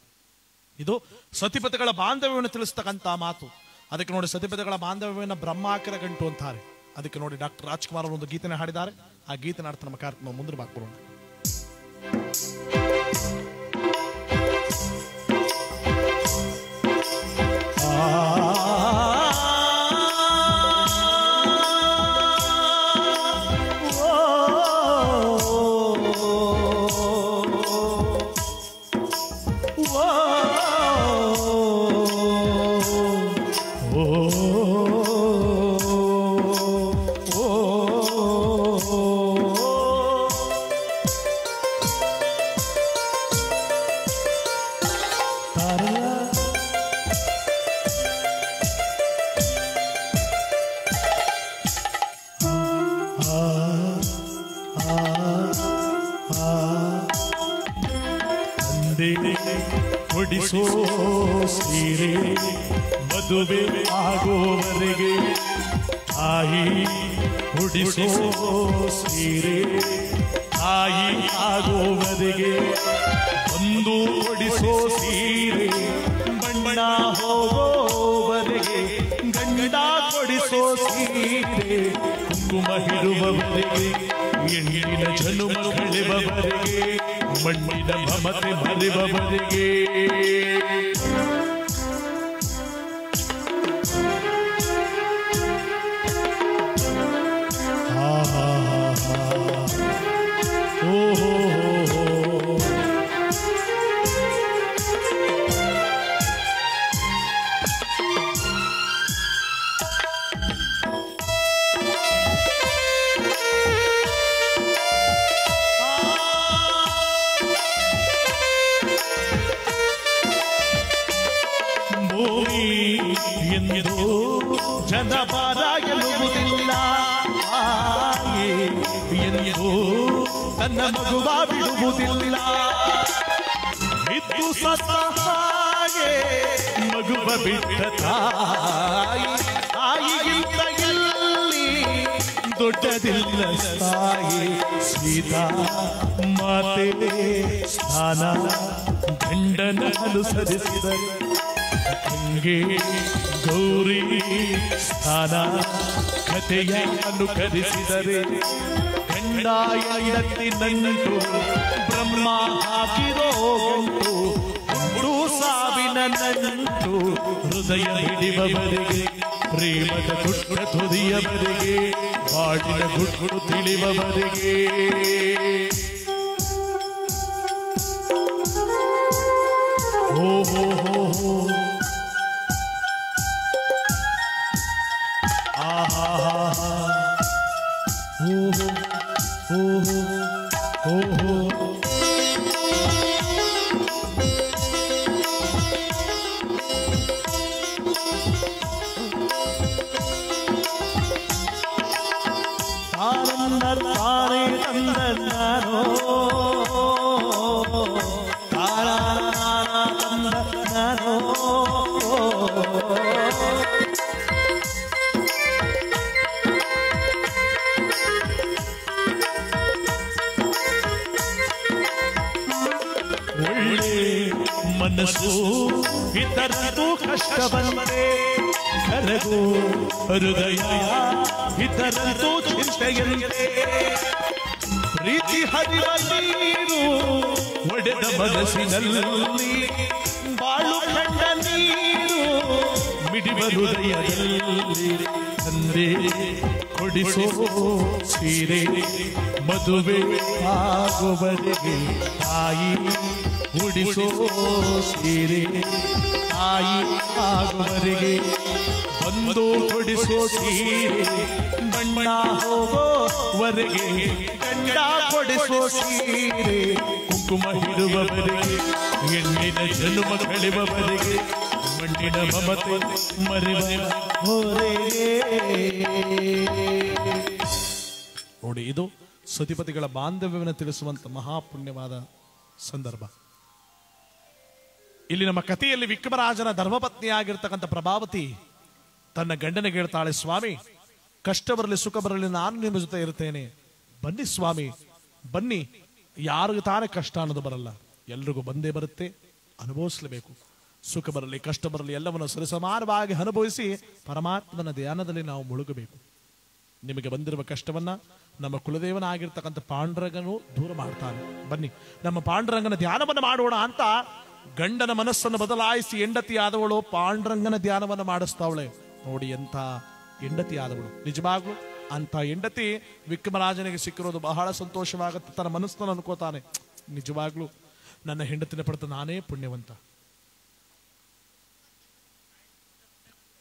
[SPEAKER 1] ಇದು ಸತಿಪತಿಗಳ ಬಾಂಧವ್ಯವನ್ನು ತಿಳಿಸ್ತಕ್ಕಂಥ ಮಾತು. ಅದಕ್ಕೆ ನೋಡಿ, ಸತಿಪತಿಗಳ ಬಾಂಧವ್ಯವನ್ನು ಬ್ರಹ್ಮಾಕರ ಗಂಟು ಅಂತಾರೆ. ಅದಕ್ಕೆ ನೋಡಿ, ಡಾಕ್ಟರ್ ರಾಜ್ಕುಮಾರ್ ಅವರು ಒಂದು ಗೀತೆನ ಹಾಡಿದ್ದಾರೆ. ಆ ಗೀತೆನ ಆಡ್ತಾ ನಮ್ಮ ಕಾರ್ಯಕ್ರಮ ಮುಂದೆ ಬಾಕ್ಬರೋಣ. ಕೊಡಿಸೋ ಸೀರೆ ಮದುವೆ ಆಗೋವರೆಗೆ, ತಾಯಿ ಕೊಡಿಸೋ ಸೀರೆ ತಾಯಿ ಆಗೋವರೆಗೆ, ಒಂದು ಕೊಡಿಸೋ ಸೀರೆ ಬಣ್ಣ ಹೋಗೋವರೆಗೆ, ಗಂಡ ಕೊಡಿಸೋ ಸೀರೆ ಕುಂಕುಮ ಹಿಡುವವರೆಗೆ, ಹೆಣ್ಣಿನ ಜನುಮ ಕಳೆಬವರೆಗೆ, ಮಣ್ಣಿನ ಮಮತೆ ಮರೆಬವರೆಗೆ. ಎಂದು ಜನಪರ ಗೆಲ್ಲುವುದಿಲ್ಲ, ಎಂದು ತನ್ನ ಮಗುವ ಬಿಡುವುದಿಲ್ಲ. ಇದ್ದು ಸತ್ತ ಹಾಗೆ ಮಗುವ ಬಿಟ್ಟ ತಾಯಿ, ತಾಯಿಗಿಂತ ಎಲ್ಲಿ ದೊಡ್ಡದಿಲ್ಲ ತಾಯಿ. ಸೀತಾ ಮಾತೆ ಸ್ಥಾನ ಗಂಡನ ಅನುಸರಿಸಿದರೆ, ಗಂಗೆ ಗೌರಿ ಸ್ಥಾನ ಕಥೆಯ ಅನುಕರಿಸಿದರೆ ಗಂಡ ಹೆಂಡತಿ ನಂಟು ಬ್ರಹ್ಮ ಹಾಕಿರೋ ಗಂಟು ಹುಟ್ಟು ಸಾವಿನ ನಂಟು ಹೃದಯ ಹಿಡಿಬವರಿಗೆ ಪ್ರೇಮದ ಗುಟ್ಟು ತುದಿಯವರಿಗೆ ಬಾಳಿನ ಗುಟ್ಟು ತಿಳಿಬವರಿಗೆ ಹೋ ಹೋ ಹೋ ಹೋ ಆಹಾ ಹೋ ಹೋ ಹೋ ಹೋ ತಾನೇ ತಂದನೋ ತಂದನೋ ಒಳ್ಳೆ ಮನಸ್ಸು ಇತರದು ಕಷ್ಟ ಬಂದರೆ ಕರಗೋ ಹೃದಯ ಇತರದು ಚಿಂತೆಯಂತೆ ಪ್ರೀತಿ ಹರಿವ ನೀರು ಒಡೆದ ಮನಸ್ಸಿನಲ್ಲಿ ಬಾಳು ಕಂಡ ನೀರು ಮಿಡಿವ ಹೃದಯದಲ್ಲಿ ತಂದೆ ಕೊಡಿಸೋ ಸೀರೆ ಮದುವೆ ಆಗುವವರೆಗೆ ತಾಯಿ ಉಡಿಸೋ ಸೀರೆ ತಾಯಿ ಆಗುವವರೆಗೆ ಬಂದು ಕೊಡಿಸೋ ಸೀರೆ ಬಣ್ಣ ಹೋಗೋವರೆಗೆ ಗಂಡ ಕೊಡಿಸೋ ಸೀರೆ ಕುಂಕುಮ ಹಿಡುವವರೆಗೆ ಹೆಣ್ಣಿನ ಜನ್ಮ ಕಳೆಯುವವರೆಗೆ ಮಣ್ಣಿನ ಮಮತೆ ಮರೆವ ಹೊರೆಗೆ. ನೋಡಿ, ಇದು ಸತಿಪತಿಗಳ ಬಾಂಧವ್ಯವನ್ನು ತಿಳಿಸುವಂತ ಮಹಾಪುಣ್ಯವಾದ ಸಂದರ್ಭ. ಇಲ್ಲಿ ನಮ್ಮ ಕಥೆಯಲ್ಲಿ ವಿಕ್ರಮರಾಜನ ಧರ್ಮಪತ್ನಿಯಾಗಿರ್ತಕ್ಕಂಥ ಪ್ರಭಾವತಿ ತನ್ನ ಗಂಡನಿಗೆ ಹೇಳ್ತಾಳೆ, ಸ್ವಾಮಿ ಕಷ್ಟ ಬರಲಿ ಸುಖ ಬರಲಿ ನಾನು ನಿಮ್ಮ ಜೊತೆ ಇರ್ತೇನೆ, ಬನ್ನಿ ಸ್ವಾಮಿ ಬನ್ನಿ. ಯಾರಿಗೂ ತಾನೇ ಕಷ್ಟ ಅನ್ನೋದು ಬರಲ್ಲ, ಎಲ್ರಿಗೂ ಬಂದೇ ಬರುತ್ತೆ, ಅನುಭವಿಸಲೇಬೇಕು. ಸುಖ ಬರಲಿ ಕಷ್ಟ ಬರಲಿ ಎಲ್ಲವನ್ನು ಸರಿಸಮಾನವಾಗಿ ಅನುಭವಿಸಿ ಪರಮಾತ್ಮನ ಧ್ಯಾನದಲ್ಲಿ ನಾವು ಮುಳುಗಬೇಕು. ನಿಮಗೆ ಬಂದಿರುವ ಕಷ್ಟವನ್ನ ನಮ್ಮ ಕುಲದೇವನ ಆಗಿರ್ತಕ್ಕಂಥ ಪಾಂಡುರಂಗನು ದೂರ ಮಾಡ್ತಾನೆ. ಬನ್ನಿ ನಮ್ಮ ಪಾಂಡುರಂಗನ ಧ್ಯಾನವನ್ನು ಮಾಡೋಣ ಅಂತ ಗಂಡನ ಮನಸ್ಸನ್ನು ಬದಲಾಯಿಸಿ ಹೆಂಡತಿ ಆದವಳು ಪಾಂಡುರಂಗನ ಧ್ಯಾನವನ್ನು ಮಾಡಿಸ್ತಾವಳೆ. ನೋಡಿ ಎಂಥ ಹೆಂಡತಿ ಆದವಳು. ನಿಜವಾಗ್ಲು ಅಂತ ಹೆಂಡತಿ ವಿಕ್ರಮರಾಜನಿಗೆ ಸಿಕ್ಕಿರೋದು ಬಹಳ ಸಂತೋಷವಾಗುತ್ತೆ. ತನ್ನ ಮನಸ್ಸನ್ನು ಅನ್ಕೋತಾನೆ, ನಿಜವಾಗ್ಲು ನನ್ನ ಹೆಂಡತಿನ ಪಡೆದ ನಾನೇ ಪುಣ್ಯವಂತ.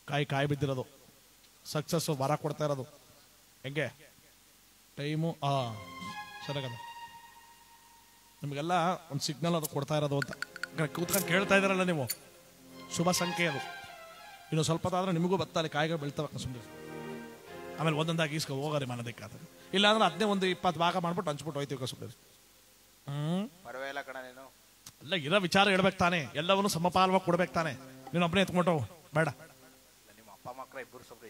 [SPEAKER 1] ಕಾಯಿ ಬಿದ್ದಿರೋದು, ಸಕ್ಸಸ್ ವರ ಕೊಡ್ತಾ ಇರೋದು ಹೆಂಗೆ ಟೈಮು ಸರಿಯಾಗದ ನಿಮಗೆಲ್ಲ ಒಂದು ಸಿಗ್ನಲ್ ಅದು ಕೊಡ್ತಾ ಇರೋದು ಅಂತ ಕೂತ್ಕೊಂಡು ಕೇಳ್ತಾ ಇದ್ದಾರಲ್ಲ ನೀವು, ಶುಭ ಸಂಖ್ಯೆ ಅದು. ಇನ್ನು ಸ್ವಲ್ಪ ಆದ್ರೆ ನಿಮಗೂ ಬತ್ತಾಲೆ ಕಾಯಿಗಳು ಬೆಳ್ತಾವೆ ಸುಮ್ಮನೆ. ಆಮೇಲೆ ಒಂದೊಂದಾಗಿ ಈಸ್ಕೊ ಹೋಗೋರಿ ಮನದಕ್ಕಾದ್ರೆ, ಇಲ್ಲಾಂದ್ರೆ ಅದನ್ನೇ ಒಂದು 20 ಭಾಗ ಮಾಡ್ಬಿಟ್ಟು ಹಂಚ್ಬಿಟ್ಟು ಹೋಯ್ತೀವಿ ಸುಮ್ಮನೆ.
[SPEAKER 2] ಪರವಾಗಿಲ್ಲ ಕಣ, ನೀನು
[SPEAKER 1] ಅಲ್ಲ ಇರೋ ವಿಚಾರ ಹೇಳ್ಬೇಕು ತಾನೆ, ಎಲ್ಲವನ್ನು ಸಮಪಾಲವಾಗಿ ಕೊಡ್ಬೇಕು ತಾನೆ. ನೀನು ಒಬ್ಬನೇ ಎತ್ಕೊಂಡೋ ಬೇಡ,
[SPEAKER 2] ನಿಮ್ಮ ಅಪ್ಪ ಮಕ್ಕಳ ಇಬ್ಬರು ಸ್ವಲ್ಪ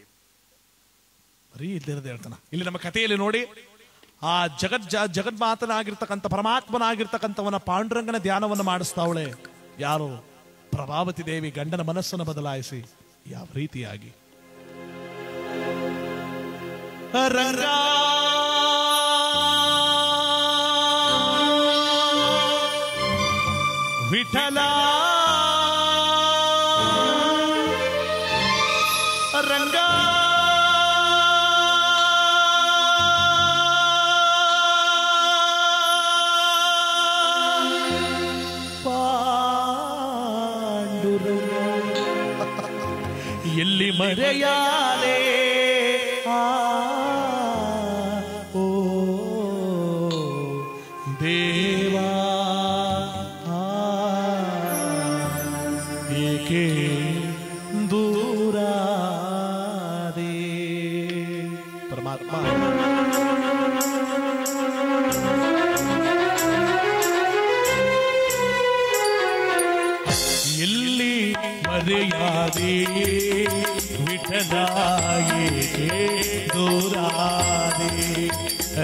[SPEAKER 1] ಬರೀ ಇಲ್ಲಿರೋದು ಹೇಳ್ತಾನ. ಇಲ್ಲಿ ನಮ್ಮ ಕಥೆಯಲ್ಲಿ ನೋಡಿ, ಆ ಜಗನ್ಮಾತನಾಗಿರ್ತಕ್ಕಂಥ ಪರಮಾತ್ಮನಾಗಿರ್ತಕ್ಕಂಥವನ ಪಾಂಡುರಂಗನ ಧ್ಯಾನವನ್ನು ಮಾಡಿಸ್ತಾವಳೆ ಯಾರು? ಪ್ರಭಾವತಿ ದೇವಿ. ಗಂಡನ ಮನಸ್ಸನ್ನು ಬದಲಾಯಿಸಿ ಯಾವ ರೀತಿಯಾಗಿ ರಂಗ ವಿಠಲ ರಂಗ ಎಲ್ಲಿ ಮರೆಯಾದೆ ಓ ದೇವಾ ಏಕೆ ದೂರಾದೆ ಪರಮಾತ್ಮ. ಎಲ್ಲಿ ಮರೆಯಾದೆ ವಿಠಲ ಏಕೆ ದೂರಾದೆ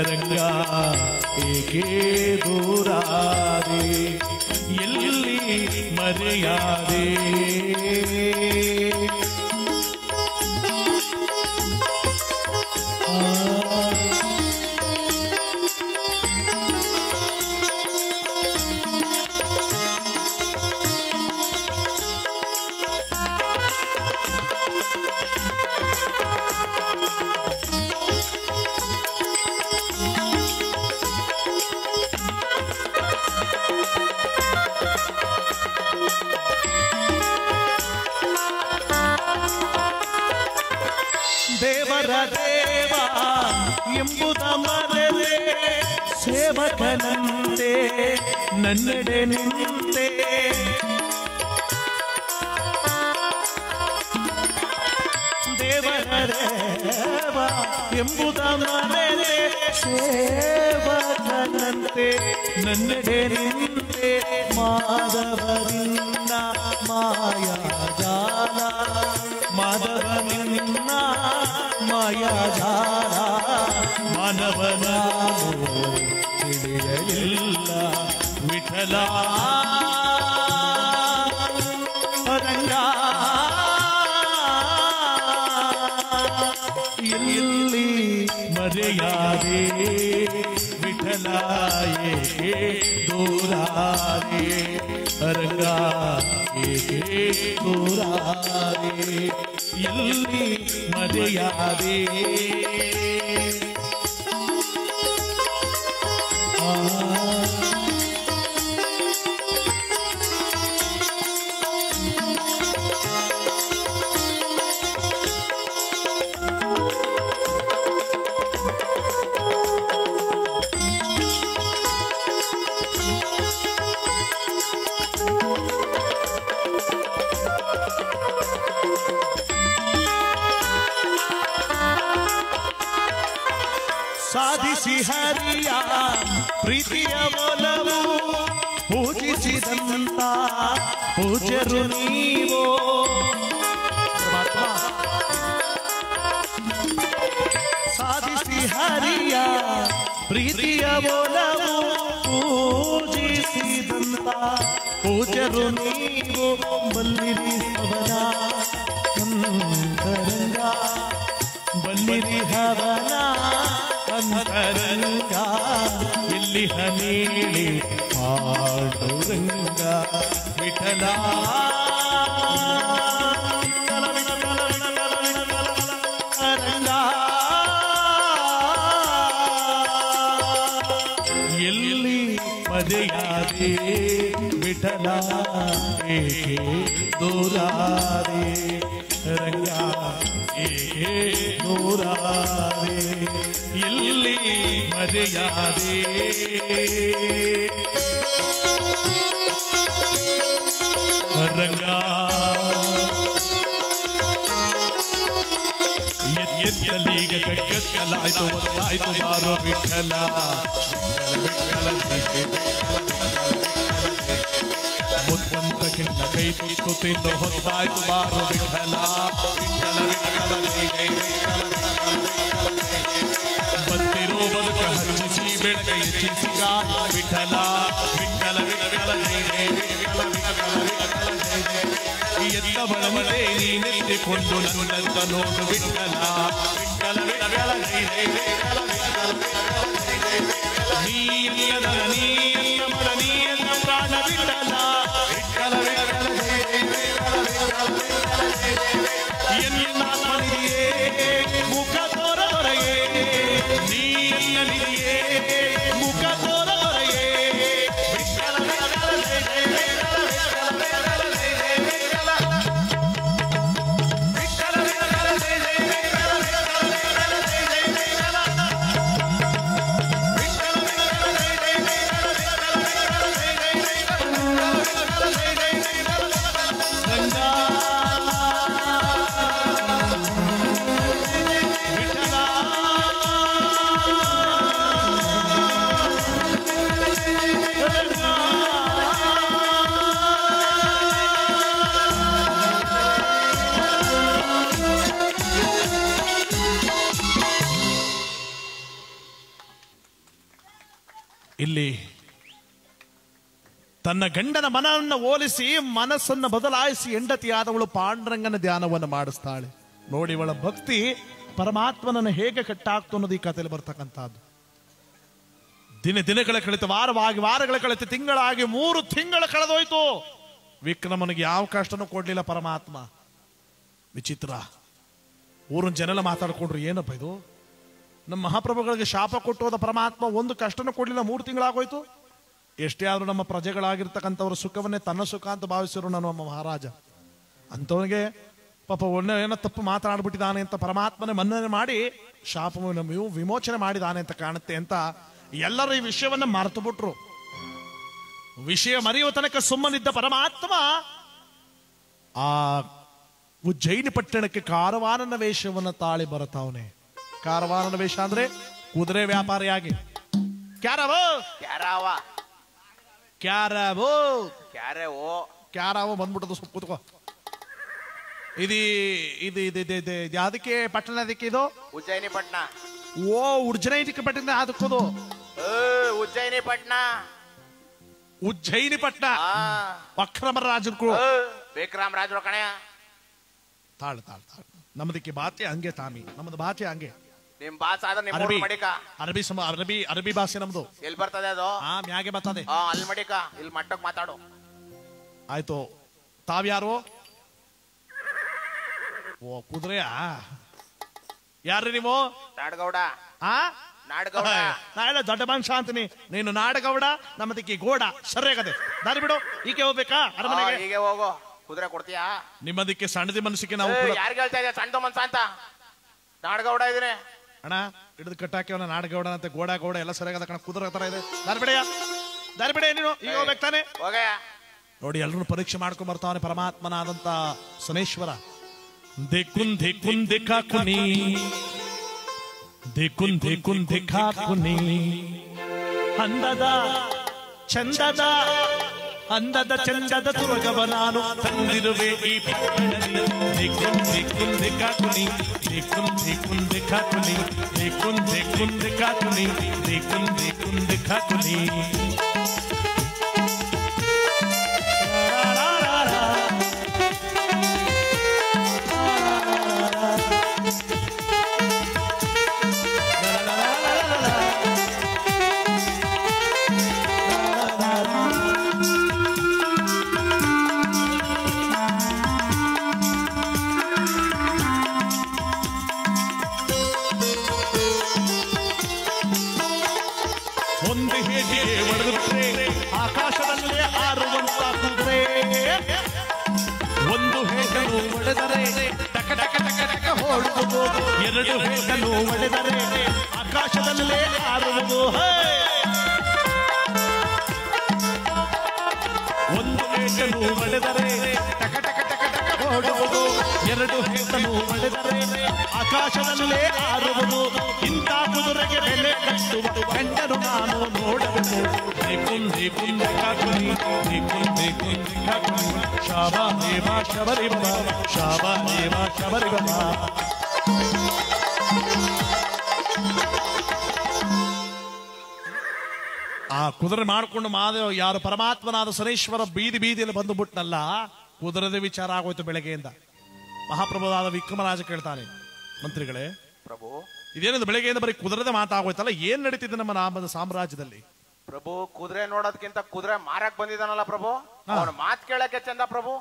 [SPEAKER 1] ರಂಗ ಏಕೆ ದೂರಾದೆ ಎಲ್ಲಿ ಮರೆಯಾದೆ ದೇವರ ದೇವ ಎಂಬುದ ಮರೆತೆ ಸೇವಕನಂತೆ ನನ್ನೆಡೆ ನಿಂತೆ ದೇವರ ದೇವ ಎಂಬುದ ಮರೆತೆ ಸೇವಕನಂತೆ ನನ್ನೆಡೆ ನಿಂತೆ ಮಾಧವನಿನ್ನ ಮಾಯಾಜಾಲ ಮಾಧವನಿನ್ನ ಮಾಯಾಜಾಲ ಮಾನವನ ತಿಳಿಯಲಿಲ್ಲ ವಿಠಲ ರಂಗ ಎಲ್ಲಿ ಮರೆಯಾದೆ ವಿಠಲ ಏಕೆ ದೂರಾದೆ ರಂಗ ಏಕೆ ದೂರಾದೆ ಎಲ್ಲಿ ಮರೆಯಾದೆ ಸಾಧಿಸಿ ಹರಿಯ ಪ್ರೀತಿಯ ಒಲವು ಪೂಜಿಸಿದಂತ ಪೂಜರು ನೀವು ಸಾಧಿಸಿ ಹರಿಯ ಪ್ರೀತಿಯ ಒಲವು ಪೂಜಿಸಿದಂತ ಪೂಜರು ನೀವು ಬಲ್ಲಿರಿ ಅವನ ಅಂತರಂಗ ಬಲ್ಲಿರಿ ಹವನ ಅಂತರಂಗ ಇಲ್ಲಿ ಹನೇಳಿ ಪಾಂಡುರಂಗ ವಿಠಲ ರಂಗ ಎಲ್ಲಿ ಮರೆಯಾದೆ ವಿಠಲ ಏಕೆ ದೂರಾದೆ ರಂಗ ಏಕೆ ದೂರಾದೆ ಎಲ್ಲಿ ಮರೆಯಾದೆ ರಂಗ ಎತ್ತಲೀಗ ಕಗ್ಗಲಾಯ್ತು ಒತ್ತಾಯ್ತು ಮಾರೋ ವಿಠಲ ಮುತ್ತಂತಕ್ಕಿಂತ ಕೈ ತುತ್ತು ತಿಂದು ಹೊತ್ತಾಯ್ತು ಮಾರೋ ವಿಠಲ ಬಂದಿರೋ ಬದುಕ ಹಚ್ಚಿಸಿ ಬೆಳಕ ಹೆಚ್ಚಿಸಿಗ ವಿಠಲ ವಿಠಲ ಎತ್ತ ಬಳಮದೆ ನೀನೆತ್ತಿಕೊಂಡು ನನ್ನಂತ ನೋಡು ವಿಠಲ ನೀಯಲ್ಲ ನೀಯಲ್ಲ ಮರ ನೀಯಲ್ಲ ಪ್ರಾಣ ವಿಠಲ ಎನ್ನಾತ್ಮನಿದೆಯೇ ಮುಖ ತೋರದೊರೆಯೇ ನೀಯಲ್ಲನಿದೆಯೇ ಮುಖ ತೋರದೊರೆಯೇ ಇಲ್ಲಿ ತನ್ನ ಗಂಡನ ಮನವನ್ನು ಹೋಲಿಸಿ ಮನಸ್ಸನ್ನು ಬದಲಾಯಿಸಿ ಹೆಂಡತಿಯಾದವಳು ಪಾಂಡುರಂಗನ ಧ್ಯಾನವನ್ನು ಮಾಡಿಸ್ತಾಳೆ. ನೋಡಿ ಇವಳ ಭಕ್ತಿ ಪರಮಾತ್ಮನನ್ನು ಹೇಗೆ ಕಟ್ಟಾಕ್ತು ಅನ್ನೋದು ಈ ಕಥೆಯಲ್ಲಿ ಬರ್ತಕ್ಕಂಥದ್ದು. ದಿನಗಳ ಕಳಿತು, ವಾರಗಳ ಕಳಿತು, ತಿಂಗಳಾಗಿ 3 ತಿಂಗಳು ಕಳೆದೋಯ್ತು. ವಿಕ್ರಮನಿಗೆ ಯಾವ ಕಷ್ಟನೂ ಕೊಡ್ಲಿಲ್ಲ ಪರಮಾತ್ಮ. ವಿಚಿತ್ರ. ಊರಿನ ಜನೆಲ್ಲ ಮಾತಾಡ್ಕೊಂಡ್ರು, ಏನಪ್ಪ ಇದು, ನಮ್ಮ ಮಹಾಪ್ರಭುಗಳಿಗೆ ಶಾಪ ಕೊಟ್ಟು ಹೋದ ಪರಮಾತ್ಮ ಒಂದು ಕಷ್ಟನೂ ಕೊಡ್ಲಿಲ್ಲ, 3 ತಿಂಗಳಾಗೋಯ್ತು. ಎಷ್ಟೇ ಆದ್ರೂ ನಮ್ಮ ಪ್ರಜೆಗಳಾಗಿರ್ತಕ್ಕಂಥವ್ರ ಸುಖವನ್ನೇ ತನ್ನ ಸುಖ ಅಂತ ಭಾವಿಸಿರು ನಮ್ಮ ಮಹಾರಾಜ. ಅಂಥವನಿಗೆ ಪಾಪ ಒಳ್ಳೆ ಏನೋ ತಪ್ಪು ಮಾತನಾಡ್ಬಿಟ್ಟಿದ್ದಾನೆ ಅಂತ ಪರಮಾತ್ಮನೇ ಮನ್ನಣೆ ಮಾಡಿ ಶಾಪವನ್ನು ವಿಮೋಚನೆ ಮಾಡಿದಾನೆ ಅಂತ ಕಾಣುತ್ತೆ ಅಂತ ಎಲ್ಲರೂ ಈ ವಿಷಯವನ್ನ ಮರೆತು ಬಿಟ್ರು. ವಿಷಯ ಮರೆಯುವ ತನಕ ಸುಮ್ಮನಿದ್ದ ಪರಮಾತ್ಮ ಆ ಉಜ್ಜಯಿನಿ ಪಟ್ಟಣಕ್ಕೆ ಕಾರವಾರನ ವೇಷವನ್ನು ತಾಳಿ ಬರುತ್ತಾವನೆ. ಕಾರವಾರನ ವೇಷ ಅಂದ್ರೆ ಕುದುರೆ ವ್ಯಾಪಾರಿಯಾಗಿ. ಕ್ಯಾರವೋ ಬಂದ್ಬಿಟ್ಟದು. ಸ್ವಲ್ಪ ಕೂತ್ಕೋ. ಯಾವ್ದಕ್ಕೆ ಪಟ್ಟಣ ಅದಕ್ಕೆ ಇದು?
[SPEAKER 2] ಉಜ್ಜಯಿನಿ ಪಟ್ಟಣ.
[SPEAKER 1] ಓ, ಉಜ್ಜಯಿನಿ ಪಟ್ಟಣ ಅದಕ್ಕದು.
[SPEAKER 2] ಉಜ್ಜಯಿನಿ ಪಟ್ಟಣ.
[SPEAKER 1] ಉಜ್ಜಯಿನಿ ಪಟ್ಟಣ ಅಕ್ರಮ ರಾಜರು
[SPEAKER 2] ವಿಕ್ರಮ ರಾಜರು ಕಣೆ.
[SPEAKER 1] ತಾಳು ತಾಳು ತಾಳು. ನಮ್ಮದಕ್ಕೆ ಭಾಷೆ ಹಂಗೆ ತಾಮಿ, ನಮ್ಮದು ಭಾಷೆ ಹಂಗೆ.
[SPEAKER 2] ನಿಮ್ ಭಾಷೆ ಆದ್ರೆ
[SPEAKER 1] ಅರಬಿ ಭಾಷೆ ನಮ್ದು.
[SPEAKER 2] ಎಲ್ಲಿ ಬರ್ತದೆ ಅದು?
[SPEAKER 1] ಮ್ಯಾಗೆ ಬರ್ತದೆ.
[SPEAKER 2] ಅಲ್ಲಿ ಮಡಿಕ, ಇಲ್ಲಿ ಮಟ್ಟಕ್ ಮಾತಾಡು.
[SPEAKER 1] ಆಯ್ತು. ತಾವ್ಯಾರು? ಓ, ಕುದುರೆಯಾ? ಯಾರು ನೀವು?
[SPEAKER 2] ನಾಡಗೌಡ.
[SPEAKER 1] ನಾಡಗೌಡ. ನಾಳೆ ದೊಡ್ಡ ಮನುಷ್ಯ ಅಂತೀನಿ. ನೀನು ನಾಡಗೌಡ, ನಮ್ಮದಕ್ಕೆ ಗೋಡ. ಸರಿಯಾಗದೆ, ದಾರಿ ಬಿಡು. ಹೀಗೆ ಹೋಗ್ಬೇಕಾ ಅರಮನೆಗೆ?
[SPEAKER 2] ಹೀಗೆ ಹೋಗೋ. ಕುದುರೆ ಕೊಡ್ತೀಯಾ?
[SPEAKER 1] ನಿಮ್ಮದಕ್ಕೆ ಸಣ್ಣದಿ ಮನಸ್ಸಿಗೆ ನಾವು
[SPEAKER 2] ಯಾರಿಗೆ ಹೇಳ್ತಾ ಇದ್ದೆ ಸಣ್ಣ ಮನ್ಸ ಅಂತ? ನಾಡಗೌಡ ಇದ್ರೆ
[SPEAKER 1] ಅಣ್ಣ ಹಿಡಿದು ಕಟ್ಟಾಕಿವನ ನಾಡಗೌಡ ಅಂತ. ಗೋಡ ಗೌಡ ಎಲ್ಲ ಸರಿಯಾಗದ ಕಣ. ಕುದುರೆ ತರ ಇದೆ. ದಾರಿ ಬಿಡೆಯ, ದಾರಿ ಬಿಡೆ. ನೀನು ಈಗ ಹೋಗ್ಬೇಕಾನೆ.
[SPEAKER 2] ಹೋಗಯ್ಯ.
[SPEAKER 1] ನೋಡಿ, ಎಲ್ಲರೂ ಪರೀಕ್ಷೆ ಮಾಡ್ಕೊಂಡ್ ಬರ್ತಾವನೆ ಪರಮಾತ್ಮನಾದಂತ ಸನೇಶ್ವರ. देखुन देखुन देखा कुनी, देखुन देखुन देखा कुनी, अंदದ ಚಂದದ ಅಂದದ ಚಂದದ ತುರಗವ ನಾನು ತಂದಿರುವೆ ಈ ಪಟ್ಟಣದಲ್ಲಿ. देखुन देखुन देखा कुनी, देखुन देखुन देखा कुनी, देखुन देखुन देखा कुनी, देखुन देखुन देखा कुनी. ಒಂದು ಹೇಗೆ ಹೊಡೆದುಬಿಟ್ರೆ ಆಕಾಶದಲ್ಲೇ ಹಾರುವಂತ ಕುದುರೆ, ಒಂದು ಹೇಗನು ಹೊಡೆದರೆ ಟಕ ಟಕ ಟಕ ಟಕ ಓಡುವುದು, ಎರಡು ಹೇಗನು ಹೊಡೆದರೆ ಆಕಾಶದಲ್ಲೇ ಹಾರುವುದು. ಒಂದು ಹೇಗನು ಹೊಡೆದರೆ ಟಕ ಟಕ ಟಕ ಟಕ ಓಡುವುದು, ಎರಡು ಹೇಗನು ಹೊಡೆದರೆ ಆಕಾಶದಲ್ಲೇ ಹಾರುವುದು. ಇಂಥ ಕುದುರೆಗೆ ಬೆಲೆ ಕಟ್ಟುವ ಗಂಡನು ನಾನು ನೋಡಬೇಕು. ಕುಂದಿ ಕುಂದಿ ಕಾಕುನಿ, ಕುಂದಿ ಕುಂದಿ ಕಾಕುನಿ, ಶಾಬಾ ದೇವ ಶಬರಿ ಬಬಾ, ಶಾಬಾ ದೇವ ಶಬರಿ ಬಬಾ. ಆ ಕುದುರೆ ಮಾಡಿಕೊಂಡು ಮಾದೇವ ಯಾರು ಪರಮಾತ್ಮನಾದ ಸನೇಶ್ವರ ಬೀದಿ ಬೀದಿಯಲ್ಲಿ ಬಂದು ಬಿಟ್ನಲ್ಲ, ಕುದುರೆದ ವಿಚಾರ ಆಗೋಯ್ತು ಬೆಳಗ್ಗೆಯಿಂದ. ಮಹಾಪ್ರಭುವಾದ ವಿಕ್ರಮರಾಜ ಕೇಳ್ತಾನೆ, ಮಂತ್ರಿಗಳೇ
[SPEAKER 2] ಪ್ರಭು,
[SPEAKER 1] ಇದೇನದು ಬೆಳಗ್ಗೆಯಿಂದ ಬರೀ ಕುದುರೆದ ಮಾತಾಗೋಯ್ತಲ್ಲ, ಏನ್ ನಡೀತಿದೆ ನಮ್ಮ ನಾಮದ ಸಾಮ್ರಾಜ್ಯದಲ್ಲಿ?
[SPEAKER 2] ಪ್ರಭು, ಕುದುರೆ ನೋಡೋದಕ್ಕಿಂತ ಕುದುರೆ ಮಾರಕ್ ಬಂದಿದ್ದಾನಲ್ಲ ಪ್ರಭು, ಅವನ ಮಾತ್ ಕೇಳಕ್ಕೆ ಚಂದ ಪ್ರಭು.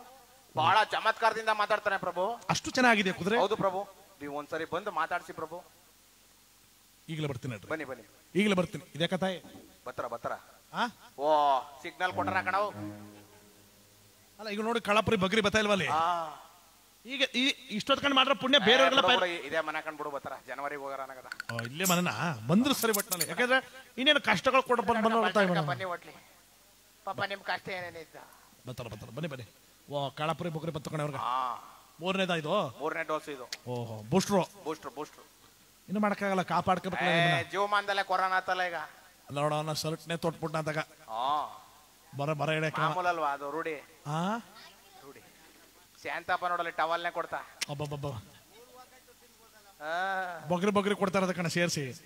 [SPEAKER 2] ಬಹಳ ಚಮತ್ಕಾರದಿಂದ ಮಾತಾಡ್ತಾನೆ ಪ್ರಭು.
[SPEAKER 1] ಅಷ್ಟು ಚೆನ್ನಾಗಿದೆ ಕುದುರೆ.
[SPEAKER 2] ಹೌದು ಪ್ರಭು, ನೀವು ಒಂದ್ಸರಿ ಬಂದು ಮಾತಾಡ್ಸಿ ಪ್ರಭು.
[SPEAKER 1] ಈಗಲೇ ಬರ್ತೀನಿ.
[SPEAKER 2] ಬನ್ನಿ ಬನ್ನಿ,
[SPEAKER 1] ಈಗಲೇ ಬರ್ತೀನಿ. ಇದೇ ಕಥಾಯ್
[SPEAKER 2] ಬತ್ತರ. ಓ, ಸಿಗ್ನಲ್ ಕೊಟ್ರ ಕಣವು.
[SPEAKER 1] ಅಲ್ಲ, ಈಗ ನೋಡಿ ಕಳಪುರಿ ಬಗ್ರಿ ಬತ್ತಾ ಇಲ್ವಲ್ಲಿ. ಈಗ ಇಷ್ಟೊತ್ತು ಕಂಡು ಮಾಡ್ರ ಪುಣ್ಯ ಬೇರೆಯವ್ರಿಗೆಲ್ಲ
[SPEAKER 2] ಇದೇ ಮನೆ ಕಂಡ್ಬಿಡು ಬತ್ತರ. ಜನವರಿಗೆ ಹೋಗಾರ ಅನ್ನಗದ.
[SPEAKER 1] ಇಲ್ಲೇ ಮನೆನಾ ಬಂದ್ರು ಸರಿ ಬಟ್ನಲ್ಲಿ. ಯಾಕಂದ್ರೆ ಇನ್ನೇನು ಕಷ್ಟಗಳು ಕೊಡ
[SPEAKER 2] ಬನ್ನಿ ಒಟ್ಲಿ ಪಾಪ, ನಿಮ್ ಕಷ್ಟ ಏನೇನಿದ್ದ.
[SPEAKER 1] ಬರ್ತಾರ ಬನ್ನಿ ಬನ್ನಿ. ಓ, ಕಳಪುರಿ ಬಗ್ರಿ ಬತ್ತಕೊಂಡೆ ಅವ್ರಿಗೆ. ಮೂರನೇದ ಇದು? ಮೂರನೇ
[SPEAKER 2] ಡೋಸ್ ಇದು.
[SPEAKER 1] ಓಹೋ, ಬೂಸ್ಟ್ರು. ಇನ್ನು ಮಾಡಕ್ಕಾಗಲ್ಲ, ಕಾಪಾಡ್ಕೋಬೇಕು.
[SPEAKER 2] ಜೀವಮಾನದಲ್ಲೇ ಕೊರೋನಾ ಆತಲ್ಲ ಈಗ.
[SPEAKER 1] ನೋಡೋಣ, ಶರ್ಟ್ನೇ ತೊಟ್ಬಿಟ್ಟ ಅಂತಾಗ ಬರ ಹೇಳಕ್
[SPEAKER 2] ಮಾಮೂಲಲ್ವಾ ಅದು ರೂಢಿ. ರೂಢಿ. ಶಾಂತಪ್ಪ ನೋಡಲ್ಲ ಟವಲ್ನೇ ಕೊಡ್ತಾ.
[SPEAKER 1] ಅಬ್ಬಬ್ಬ, ಬೊಗ್ರಿ ಬೊಗ್ರಿ ಕೊಡ್ತಾರದ ಕಣ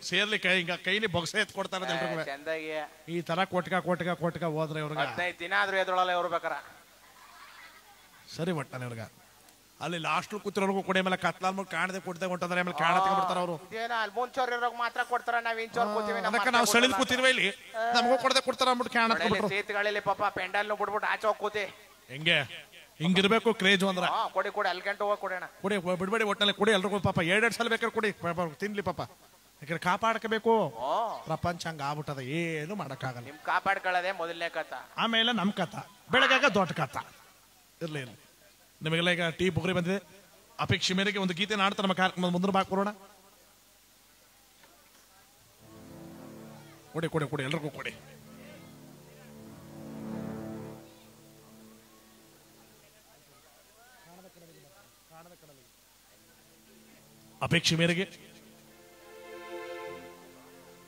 [SPEAKER 1] ಸೇರ್ಲಿ ಕೈ ಹಿಂಗ ಕೈಲಿ ಬೊಗ್ಸೆ ಎತ್ ಕೊಡ್ತಾರ
[SPEAKER 2] ಚಂದಾಗಿ
[SPEAKER 1] ಈ ತರ ಕೊಟ್ಕ ಹೋದ್ರೆ ಇವ್ರಿಗೆ
[SPEAKER 2] 15 ದಿನ ಆದ್ರೂ ಎದ್ರೊಳಲ್ಲ ಇವ್ರು ಬೇಕಾರ
[SPEAKER 1] ಸರಿ ಒಟ್ಟಾನೆ ಇವ್ರಿಗೆ ಅಲ್ಲಿ ಲಾಸ್ಟ್ ಕೂತಿರೋರ್ಗು ಕೊಡಿ ಮೇಲೆ ಕತ್ಲಾಲ್ ಮುಗ್ ಕಾಣದೆ ಕೊಡ್ದೆ ಹೊಂಟದ್ರೆ ಆಮೇಲೆ ಕಾಣ ತಗೊಂಡ್ಬಿಡ್ತಾರ ಅವರು
[SPEAKER 2] ಅಲ್ಲಿ ಮುಂಚೋರ್ ಇರೋರ್ಗ್ ಮಾತ್ರ ಕೊಡ್ತಾರ ನಾವ್ ಇಂಚೋರ್ ಕೂತೀವಿ
[SPEAKER 1] ಅದಕ್ಕೆ ನಾವು ಸಳಿಲ್ ಕೂತಿರ್ವಿ ಇಲ್ಲಿ ನಮಗೂ ಕೊಡದೆ ಕೊಡ್ತಾರ ಅಂದ್ಬಿಟ್ಟು ಕಾಣ
[SPEAKER 2] ಸೀತ್ಗಳಲ್ಲಿ ಪಾಪ ಪೆಂಡಲ್ ಬಿಡ್ಬಿಟ್ಟು ಆಚೆ ಹೋಗಿ ಕೂತಿ
[SPEAKER 1] ಹೆಂಗೆ ಹಿಂಗಿರ್ಬೇಕು ಕ್ರೇಜ್ ಅಂದ್ರ
[SPEAKER 2] ಕೊಡಿ ಅಲ್ಲಿ ಗಂಟೆ ಹೋಗಿ ಕೊಡೋಣ
[SPEAKER 1] ಕೊಡಿ ಬಿಡ್ಬೇಡಿ ಒಟ್ಟಲ್ಲಿ ಕೊಡಿ ಎಲ್ರಿಗೂ ಪಾಪ 2 ಸಲ ಬೇಕಾದ್ರೆ ಕೊಡಿ ತಿನ್ಲಿ ಪಾಪ ಯಾಕಂದ್ರೆ ಕಾಪಾಡ್ಕೋಬೇಕು ಪ್ರಪಂಚ ಹಂಗ ಆಗ್ಬಿಟ್ಟದ ಏನು ಮಾಡಕ್ಕಾಗಲ್ಲ
[SPEAKER 2] ನಿಮ್ ಕಾಪಾಡ್ಕೊಳ್ಳೋದೇ ಮೊದಲನೇ ಕಥ
[SPEAKER 1] ಆಮೇಲೆ ನಮ್ ಕಥ ಬೆಳಗಾಗ ದೊಡ್ಡ ಕಥ ಇರ್ಲಿ ನಿಮಗೆಲ್ಲ ಈಗ ಟೀ ಬುಗ್ರಿ ಬಂದಿದೆ ಅಪೇಕ್ಷೆ ಮೇರೆಗೆ ಒಂದು ಗೀತೆ ನಾಡ್ತಾ ನಮ್ಮ ಕಾರ್ಯಕ್ರಮದ ಮುಂದಿನ ಭಾಗ ಕೊಡೋಣ ಕೊಡಿ ಎಲ್ರಿಗೂ ಕೊಡಿ ಅಪೇಕ್ಷೆ ಮೇರೆಗೆ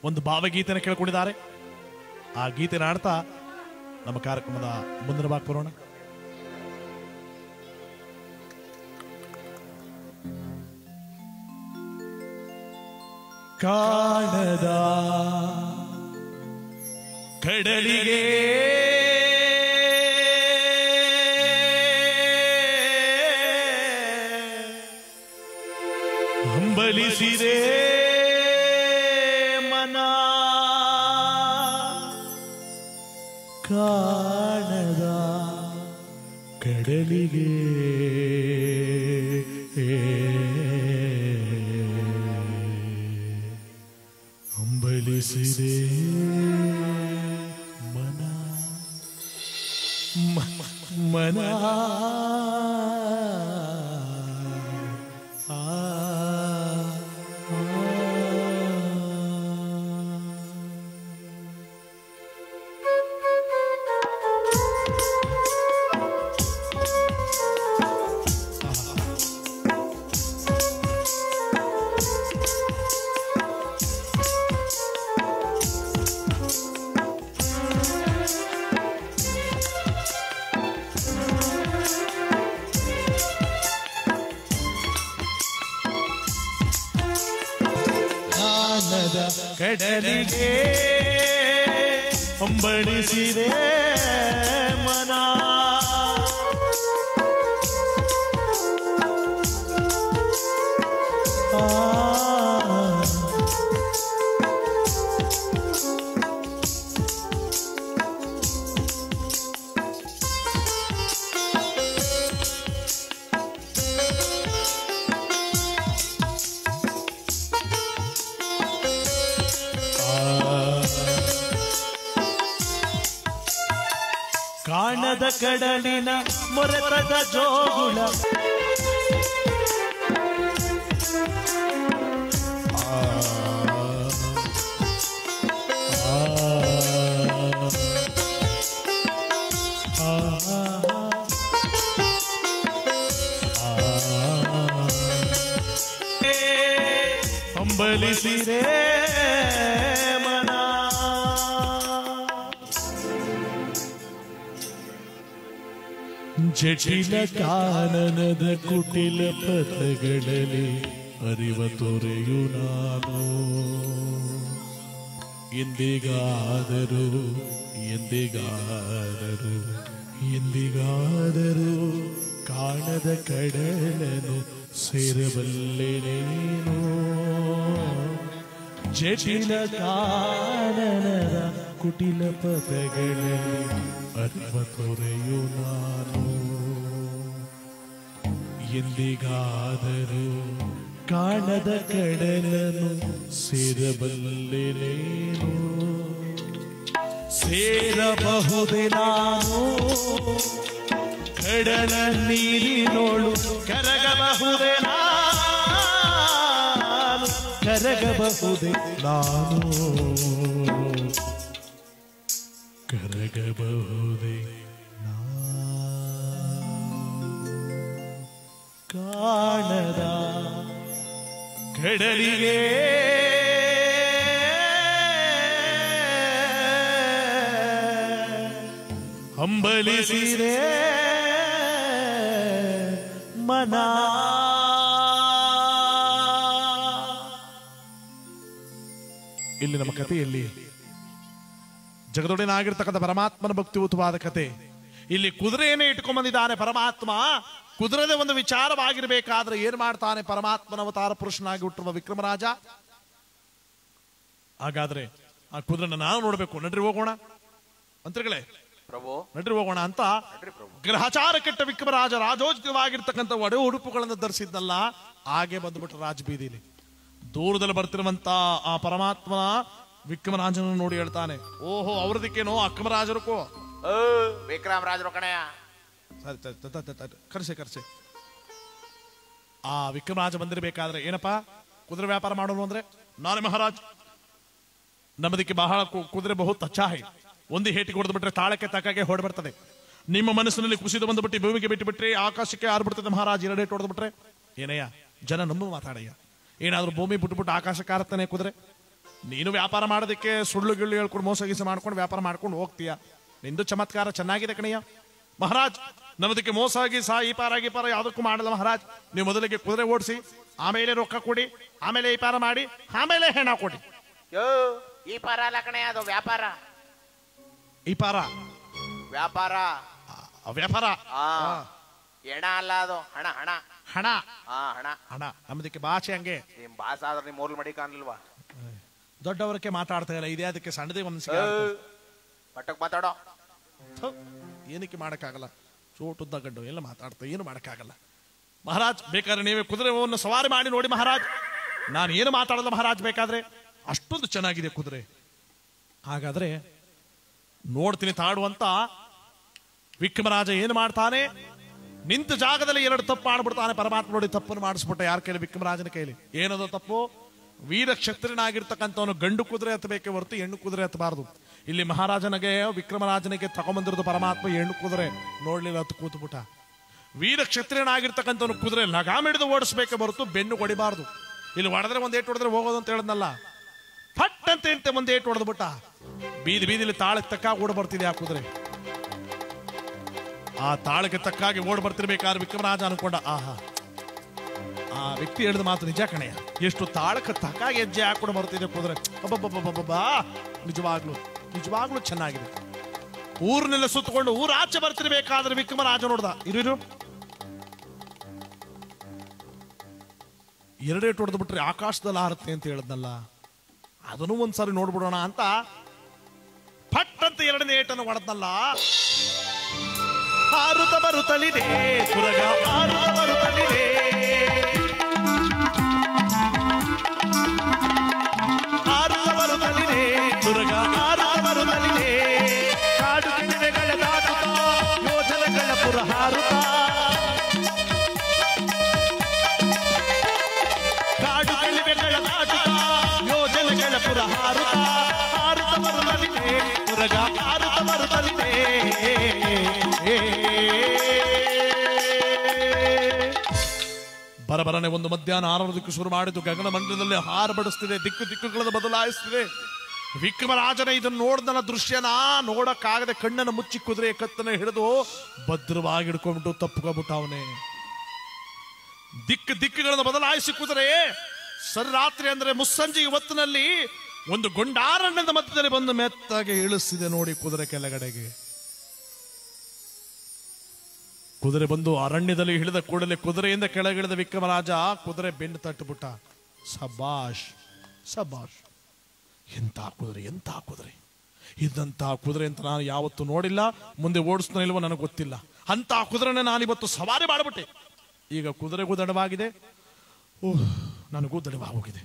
[SPEAKER 1] ಒಂದು ಭಾವಗೀತೆನ ಕೇಳ್ಕೊಂಡಿದ್ದಾರೆ ಆ ಗೀತೆ ನಾಡ್ತಾ ನಮ್ಮ ಕಾರ್ಯಕ್ರಮದ ಮುಂದಿನ ಭಾಗ ಬರೋಣ ಕಾಣದ ಕಡಲಿಗೆ ಹಂಬಲಿಸಿದೆ ಮನ ಕಾಣದ ಕಡಲಿಗೆ ಹಂಬಲಿಸಿದೆ ಮನ ಕಡಲಿಗೆ ಹಂಬಲಿಸಿದೆ ಮನ ಕಾಣದ ಕಡಲಿನ ಮೊರೆತದ ಜೋಗುಳ ಹಂಬಲಿಸಿದೆ ಜಟಿಲ ಕಾನನದ ಕುಟಿಲ ಪಥಗಳಲ್ಲಿ ಅರಿವ ತೊರೆಯು ನಾನು ಎಂದಿಗಾದರೂ ಕಾಣದ ಕಡಲನು ಸೇರಬಲ್ಲೆನೇನು ಜಟಿಲ ಕಾನನದ ಕುಟಿಲ ಪಥಗಳಲ್ಲಿ ಅರಿವ ತೊರೆಯು ನಾನು ಎಂದಿಗಾದರೂ ಕಾಣದ ಕಡಲನು ಸೇರಬಲ್ಲೆನೇನು ಸೇರಬಹುದೇ ನಾನು ಕಡಲ ನೀರಿನೋಳು ಕರಗಬಹುದೇ ನಾನು ಕರಗಬಹುದೇ ಕಾಣದ ಕಡಲಿಗೆ ಹಂಬಲಿಸಿದೆ ಮನ ನಮ್ಮ ಕಥೆಯಲ್ಲಿ ಜಗದೊಡೆನಾಗಿರ್ತಕ್ಕಂಥ ಪರಮಾತ್ಮನ ಭಕ್ತಿಯುತವಾದ ಕತೆ. ಇಲ್ಲಿ ಕುದುರೆಯನ್ನೇ ಇಟ್ಕೊಂಡ್ಬಂದಿದ್ದಾನೆ ಪರಮಾತ್ಮ. ಕುದುರೆದೇ ಒಂದು ವಿಚಾರವಾಗಿರ್ಬೇಕಾದ್ರೆ ಏನ್ ಮಾಡ್ತಾನೆ ಪರಮಾತ್ಮನ ಅವತಾರ ಪುರುಷನಾಗಿ ಹುಟ್ಟಿರುವ ವಿಕ್ರಮರಾಜ. ಹಾಗಾದ್ರೆ ಆ ಕುದುರೆನ ನಾನು ನೋಡ್ಬೇಕು, ನಡ್ರಿ ಹೋಗೋಣ ಮಂತ್ರಿಗಳೇ,
[SPEAKER 2] ಪ್ರಭು
[SPEAKER 1] ನಡ್ರಿ ಹೋಗೋಣ ಅಂತ ಗ್ರಹಚಾರ ಕೆಟ್ಟ ವಿಕ್ರಮರಾಜ ರಾಜೋಚಿತವಾಗಿರ್ತಕ್ಕಂಥ ಒಡೆ ಉಡುಪುಗಳನ್ನು ಧರಿಸಿದ್ನಲ್ಲ, ಹಾಗೆ ಬಂದ್ಬಿಟ್ರು ರಾಜಬೀದಿಲಿ. ದೂರದಲ್ಲಿ ಬರ್ತಿರುವಂತ ಆ ಪರಮಾತ್ಮನ ವಿಕ್ರಮರಾಜನ ನೋಡಿ ಹೇಳ್ತಾನೆ, ಓಹೋ ಅವ್ರದಕ್ಕೇನೋ ಅಕ್ಕಮರಾಜರಕ್ಕೋ
[SPEAKER 2] ವಿಕ್ರಮ ರಾಜರು ಕಣಯ್ಯ.
[SPEAKER 1] ಕರ್ಸೆ ಆ ವಿಕ್ರಮರಾಜ ಬಂದಿರಬೇಕಾದ್ರೆ ಏನಪ್ಪಾ ಕುದುರೆ ವ್ಯಾಪಾರ ಮಾಡೋನು ಅಂದ್ರೆ, ನಾನೇ ಮಹಾರಾಜ್, ನಮ್ಮದಕ್ಕೆ ಬಹಳ ಕುದುರೆ ಬಹುತ್ ಅಚ್ಚಾ ಹೈ. ಒಂದು ಹೇಟಿಗೆ ಹೊಡೆದು ಬಿಟ್ರೆ ತಾಳಕ್ಕೆ ತಕ್ಕಾಗೆ ಹೊಡೆಬರ್ತದೆ. ನಿಮ್ಮ ಮನಸ್ಸಿನಲ್ಲಿ ಕುಸಿದು ಬಂದುಬಿಟ್ಟು ಭೂಮಿಗೆ ಬಿಟ್ಟು ಬಿಟ್ರೆ ಆಕಾಶಕ್ಕೆ ಆರ್ಬಿಡ್ತದೆ ಮಹಾರಾಜ್. 2 ಏಟು ಹೊಡೆದು ಬಿಟ್ರೆ ಏನಯ್ಯ ಜನ ನಮ್ಮ ಮಾತಾಡಯ್ಯ, ಏನಾದ್ರೂ ಭೂಮಿ ಬಿಟ್ಬಿಟ್ಟು ಆಕಾಶಕ್ಕೆ ಆರ್ತಾನೆ ಕುದುರೆ. ನೀನು ವ್ಯಾಪಾರ ಮಾಡೋದಕ್ಕೆ ಸುಳ್ಳು ಗಿಳ್ಳು ಹೇಳ್ಕೊಂಡು ಮೋಸ ಗೀಸ ಮಾಡ್ಕೊಂಡು ವ್ಯಾಪಾರ ಮಾಡ್ಕೊಂಡು ಹೋಗ್ತೀಯ. ನಿಂದು ಚಮತ್ಕಾರ ಚೆನ್ನಾಗಿದೆ ಕಣಯ್ಯ ಮಹಾರಾಜ್. ನಮ್ಮದಕ್ಕೆ ಮೋಸ ಗೀಸ ಈ ಪಾರ ಯಾವುದಕ್ಕೂ ಮಾಡಲ್ಲ ಮಹಾರಾಜ್. ನೀವು ಮೊದಲಿಗೆ ಕುದುರೆ ಓಡಿಸಿ, ಆಮೇಲೆ ರೊಕ್ಕ ಕೊಡಿ, ಆಮೇಲೆ ಈ ಪಾರ ಮಾಡಿ, ಆಮೇಲೆ ಹೆಣ ಕೊಡಿ.
[SPEAKER 2] ಈ ಪಾರ ಅಲ್ಲ ಕಣಯ್ಯ, ಅದು ವ್ಯಾಪಾರ.
[SPEAKER 1] ಈ ಪಾರ
[SPEAKER 2] ವ್ಯಾಪಾರ
[SPEAKER 1] ವ್ಯಾಪಾರ
[SPEAKER 2] ಹೆಣ ಅಲ್ಲ, ಅದು ಹಣ ಹಣ
[SPEAKER 1] ಹಣ
[SPEAKER 2] ಹಣ
[SPEAKER 1] ಹಣ. ನಮ್ಮದಕ್ಕೆ ಭಾಷೆ ಹಂಗೆ.
[SPEAKER 2] ನಿಮ್ ಭಾಷೆ ಆದ್ರೆ ನಿಮ್ ಮೂರ್ಲ್ ಮಡಿ ಕಾಣ್ಲಿಲ್ವಾ?
[SPEAKER 1] ದೊಡ್ಡವರಕ್ಕೆ ಮಾತಾಡ್ತಾ ಇಲ್ಲ, ಇದೇ ಅದಕ್ಕೆ ಸಣ್ಣದೇ ಒಂದು
[SPEAKER 2] ಪಟ್ಟಕ್ ಮಾತಾಡೋ.
[SPEAKER 1] ಏನಕ್ಕೆ ಮಾಡಕ್ಕಾಗಲ್ಲ, ಚೋಟುದ್ದ ಗಡ್ಡು ಎಲ್ಲ ಮಾತಾಡ್ತಾ ಏನು ಮಾಡಕ್ಕಾಗಲ್ಲ ಮಹಾರಾಜ್. ಬೇಕಾದ್ರೆ ನೀವೇ ಕುದುರೆವನ್ನು ಸವಾರಿ ಮಾಡಿ ನೋಡಿ ಮಹಾರಾಜ್, ನಾನು ಏನು ಮಾತಾಡಲ್ಲ ಮಹಾರಾಜ್. ಬೇಕಾದ್ರೆ ಅಷ್ಟೊಂದು ಚೆನ್ನಾಗಿದೆ ಕುದುರೆ. ಹಾಗಾದ್ರೆ ನೋಡ್ತೀನಿ ತಾಡುವಂತ ವಿಕ್ರಮರಾಜ ಏನು ಮಾಡ್ತಾನೆ, ನಿಂತ ಜಾಗದಲ್ಲಿ 2 ತಪ್ಪು ಮಾಡ್ಬಿಡ್ತಾನೆ ಪರಮಾತ್ಮ. ನೋಡಿ ತಪ್ಪನ್ನು ಮಾಡಿಸ್ಬಿಟ್ಟ ಯಾರ ಕೈಲಿ? ವಿಕ್ರಮರಾಜನ ಕೈಲಿ. ಏನದು ತಪ್ಪು? ವೀರ ಕ್ಷತ್ರಿಯನಾಗಿರ್ತಕ್ಕಂಥವನು ಗಂಡು ಕುದುರೆ ಹತ್ತಬೇಕೆ ಹೊರತು ಹೆಣ್ಣು ಕುದುರೆ ಹತ್ತಬಾರದು. ಇಲ್ಲಿ ಮಹಾರಾಜನಿಗೆ ವಿಕ್ರಮರಾಜನಿಗೆ ತಗೊಂಬಂದಿರೋದು ಪರಮಾತ್ಮ ಹೆಣ್ಣು ಕುದುರೆ. ನೋಡ್ಲಿಲ್ಲ, ಹತ್ತು ಕೂತ್ಬಿಟ್ಟ. ವೀರ ಕ್ಷತ್ರಿಯನಾಗಿರ್ತಕ್ಕಂಥವನು ಕುದುರೆ ಲಗಾಮಿಡಿದು ಓಡಿಸ್ಬೇಕೆ ಹೊರತು ಬೆನ್ನು ಹೊಡಿಬಾರ್ದು. ಇಲ್ಲಿ ಹೊಡೆದ್ರೆ 1 ಏಟು ಹೊಡೆದ್ರೆ ಹೋಗೋದು ಅಂತ ಹೇಳದ್ನಲ್ಲ, ಫಟ್ ಅಂತ 1 ಏಟು ಹೊಡೆದ್ಬಿಟ್ಟ. ಬೀದಿಲಿ ತಾಳಕ್ಕೆ ತಕ್ಕಾಗಿ ಓಡ್ ಬರ್ತಿದೆ ಆ ಕುದುರೆ. ಆ ತಾಳಕ್ಕೆ ತಕ್ಕಾಗಿ ಓಡ್ ಬರ್ತಿರ್ಬೇಕಾದ್ರೆ ವಿಕ್ರಮರಾಜ ಅನ್ಕೊಂಡ, ಆಹಾ ಆ ವ್ಯಕ್ತಿ ಹೇಳಿದ ಮಾತು ನಿಜ ಕಣೆಯ, ಎಷ್ಟು ತಾಳಕ್ಕೆ ತಕ್ಕಾಗಿ ಹೆಜ್ಜೆ ಹಾಕೊಂಡು ಬರ್ತಿದೆ ಕುದುರೆ. ಅಬ್ಬಬ್ಬಬ್ಬಬ್ಬಾ, ನಿಜವಾಗ್ಲೂ ಚೆನ್ನಾಗಿದೆ. ಊರ್ನೆಲ್ಲ ಸುತ್ತಕೊಂಡು ಊರಾಚೆ ಬರ್ತಿರ್ಬೇಕಾದ್ರೆ ವಿಕ್ರಮರಾಜ ನೋಡ್ದ, ಇರು 2 ಏಟು ಹೊಡೆದು ಬಿಟ್ರೆ ಆಕಾಶದಲ್ಲಿ ಹಾರುತ್ತೆ ಅಂತ ಹೇಳದ್ನಲ್ಲ, ಅದನ್ನು ಒಂದ್ಸಾರಿ ನೋಡ್ಬಿಡೋಣ ಅಂತ ಫಟ್ ಅಂತ 2ನೇ ಏಟನ್ನು ಹೊಡೆದ್ನಲ್ಲ. ಹಾರುತ್ತ ಬರುತ್ತಲಿದೆ ತುರಗ, ಹಾರುತ್ತ ಬರುತ್ತಲಿದೆ, ಹಾರುತ್ತ ಬರುತ್ತಲಿದೆ ತುರಗ, ಹಾರುತ್ತ ಬರುತ್ತಲಿದೆ. ಕಾಡು ಕಣಿವೆಗಳ ದಾಟುತ್ತ ಯೋಜನೆಗಳ ಪುರ ಹಾರುತ್ತ, ಕಾಡು ಕಣಿವೆಗಳ ದಾಟುತ್ತ ಯೋಜನೆಗಳ ಪುರ ಹಾರುತ್ತ, ಹಾರುತ್ತ ಬರುತ್ತಲಿದೆ ತುರಗ, ಹಾರುತ್ತ ಬರುತ್ತಲಿದೆ. ಬರಬರನೆ ಒಂದು ಮಧ್ಯಾಹ್ನ ಹಾರೋದಕ್ಕೆ ಶುರು ಮಾಡಿದ್ದು. ಗಗನ ಮಂಡಲದಲ್ಲಿ ಹಾರಬಡಿಸ್ತಿದೆ, ದಿಕ್ಕುಗಳನ್ನು ಬದಲಾಯಿಸ್ತಿದೆ. ವಿಕ್ರಮರಾಜನ ಇದನ್ನು ನೋಡಿದ ದೃಶ್ಯನ ನೋಡಕ್ಕಾಗದೆ ಕಣ್ಣನ್ನು ಮುಚ್ಚಿ ಕುದುರೆಯ ಕತ್ತನ್ನು ಹಿಡಿದು ಭದ್ರವಾಗಿ ಹಿಡ್ಕೊಂಡ್ಬಿಟ್ಟು ತಪ್ಪುಕೊಂಡ್ಬಿಟ್ಟ ಅವನೇ. ದಿಕ್ಕುಗಳನ್ನು ಬದಲಾಯಿಸಿ ಕುದುರೆ ಸರಿ ರಾತ್ರಿ ಅಂದ್ರೆ ಮುಸ್ಸಂಜೆ ಹೊತ್ತಿನಲ್ಲಿ ಒಂದು ಗೊಂಡಾರಣ್ಯದ ಮಧ್ಯದಲ್ಲಿ ಬಂದು ಮೆತ್ತಾಗಿ ಇಳಿಸಿದೆ ನೋಡಿ ಕುದುರೆ ಕೆಳಗಡೆಗೆ. ಕುದುರೆ ಬಂದು ಅರಣ್ಯದಲ್ಲಿ ಇಳಿದ ಕೂಡಲೇ ಕುದುರೆಯಿಂದ ಕೆಳಗಿಳಿದ ವಿಕ್ರಮರಾಜ ಕುದುರೆ ಬೆನ್ನು ತಟ್ಟುಬಿಟ್ಟ. ಸಬಾಷ್ ಸಬಾಷ್, ಎಂತ ಕುದುರೆ, ಇದಂತ ಕುದುರೆ ಅಂತ ನಾನು ಯಾವತ್ತೂ ನೋಡಿಲ್ಲ, ಮುಂದೆ ಓಡಿಸ್ತಾನೆ ಇಲ್ವೋ ನನಗೆ ಗೊತ್ತಿಲ್ಲ. ಅಂತ ಕುದುರೆನ ನಾನಿವತ್ತು ಸವಾರಿ ಮಾಡಿಬಿಟ್ಟೆ. ಈಗ ಕುದುರೆಗೂ ದಡವಾಗಿದೆ, ನನಗೂ ದಡವಾಗೋಗಿದೆ.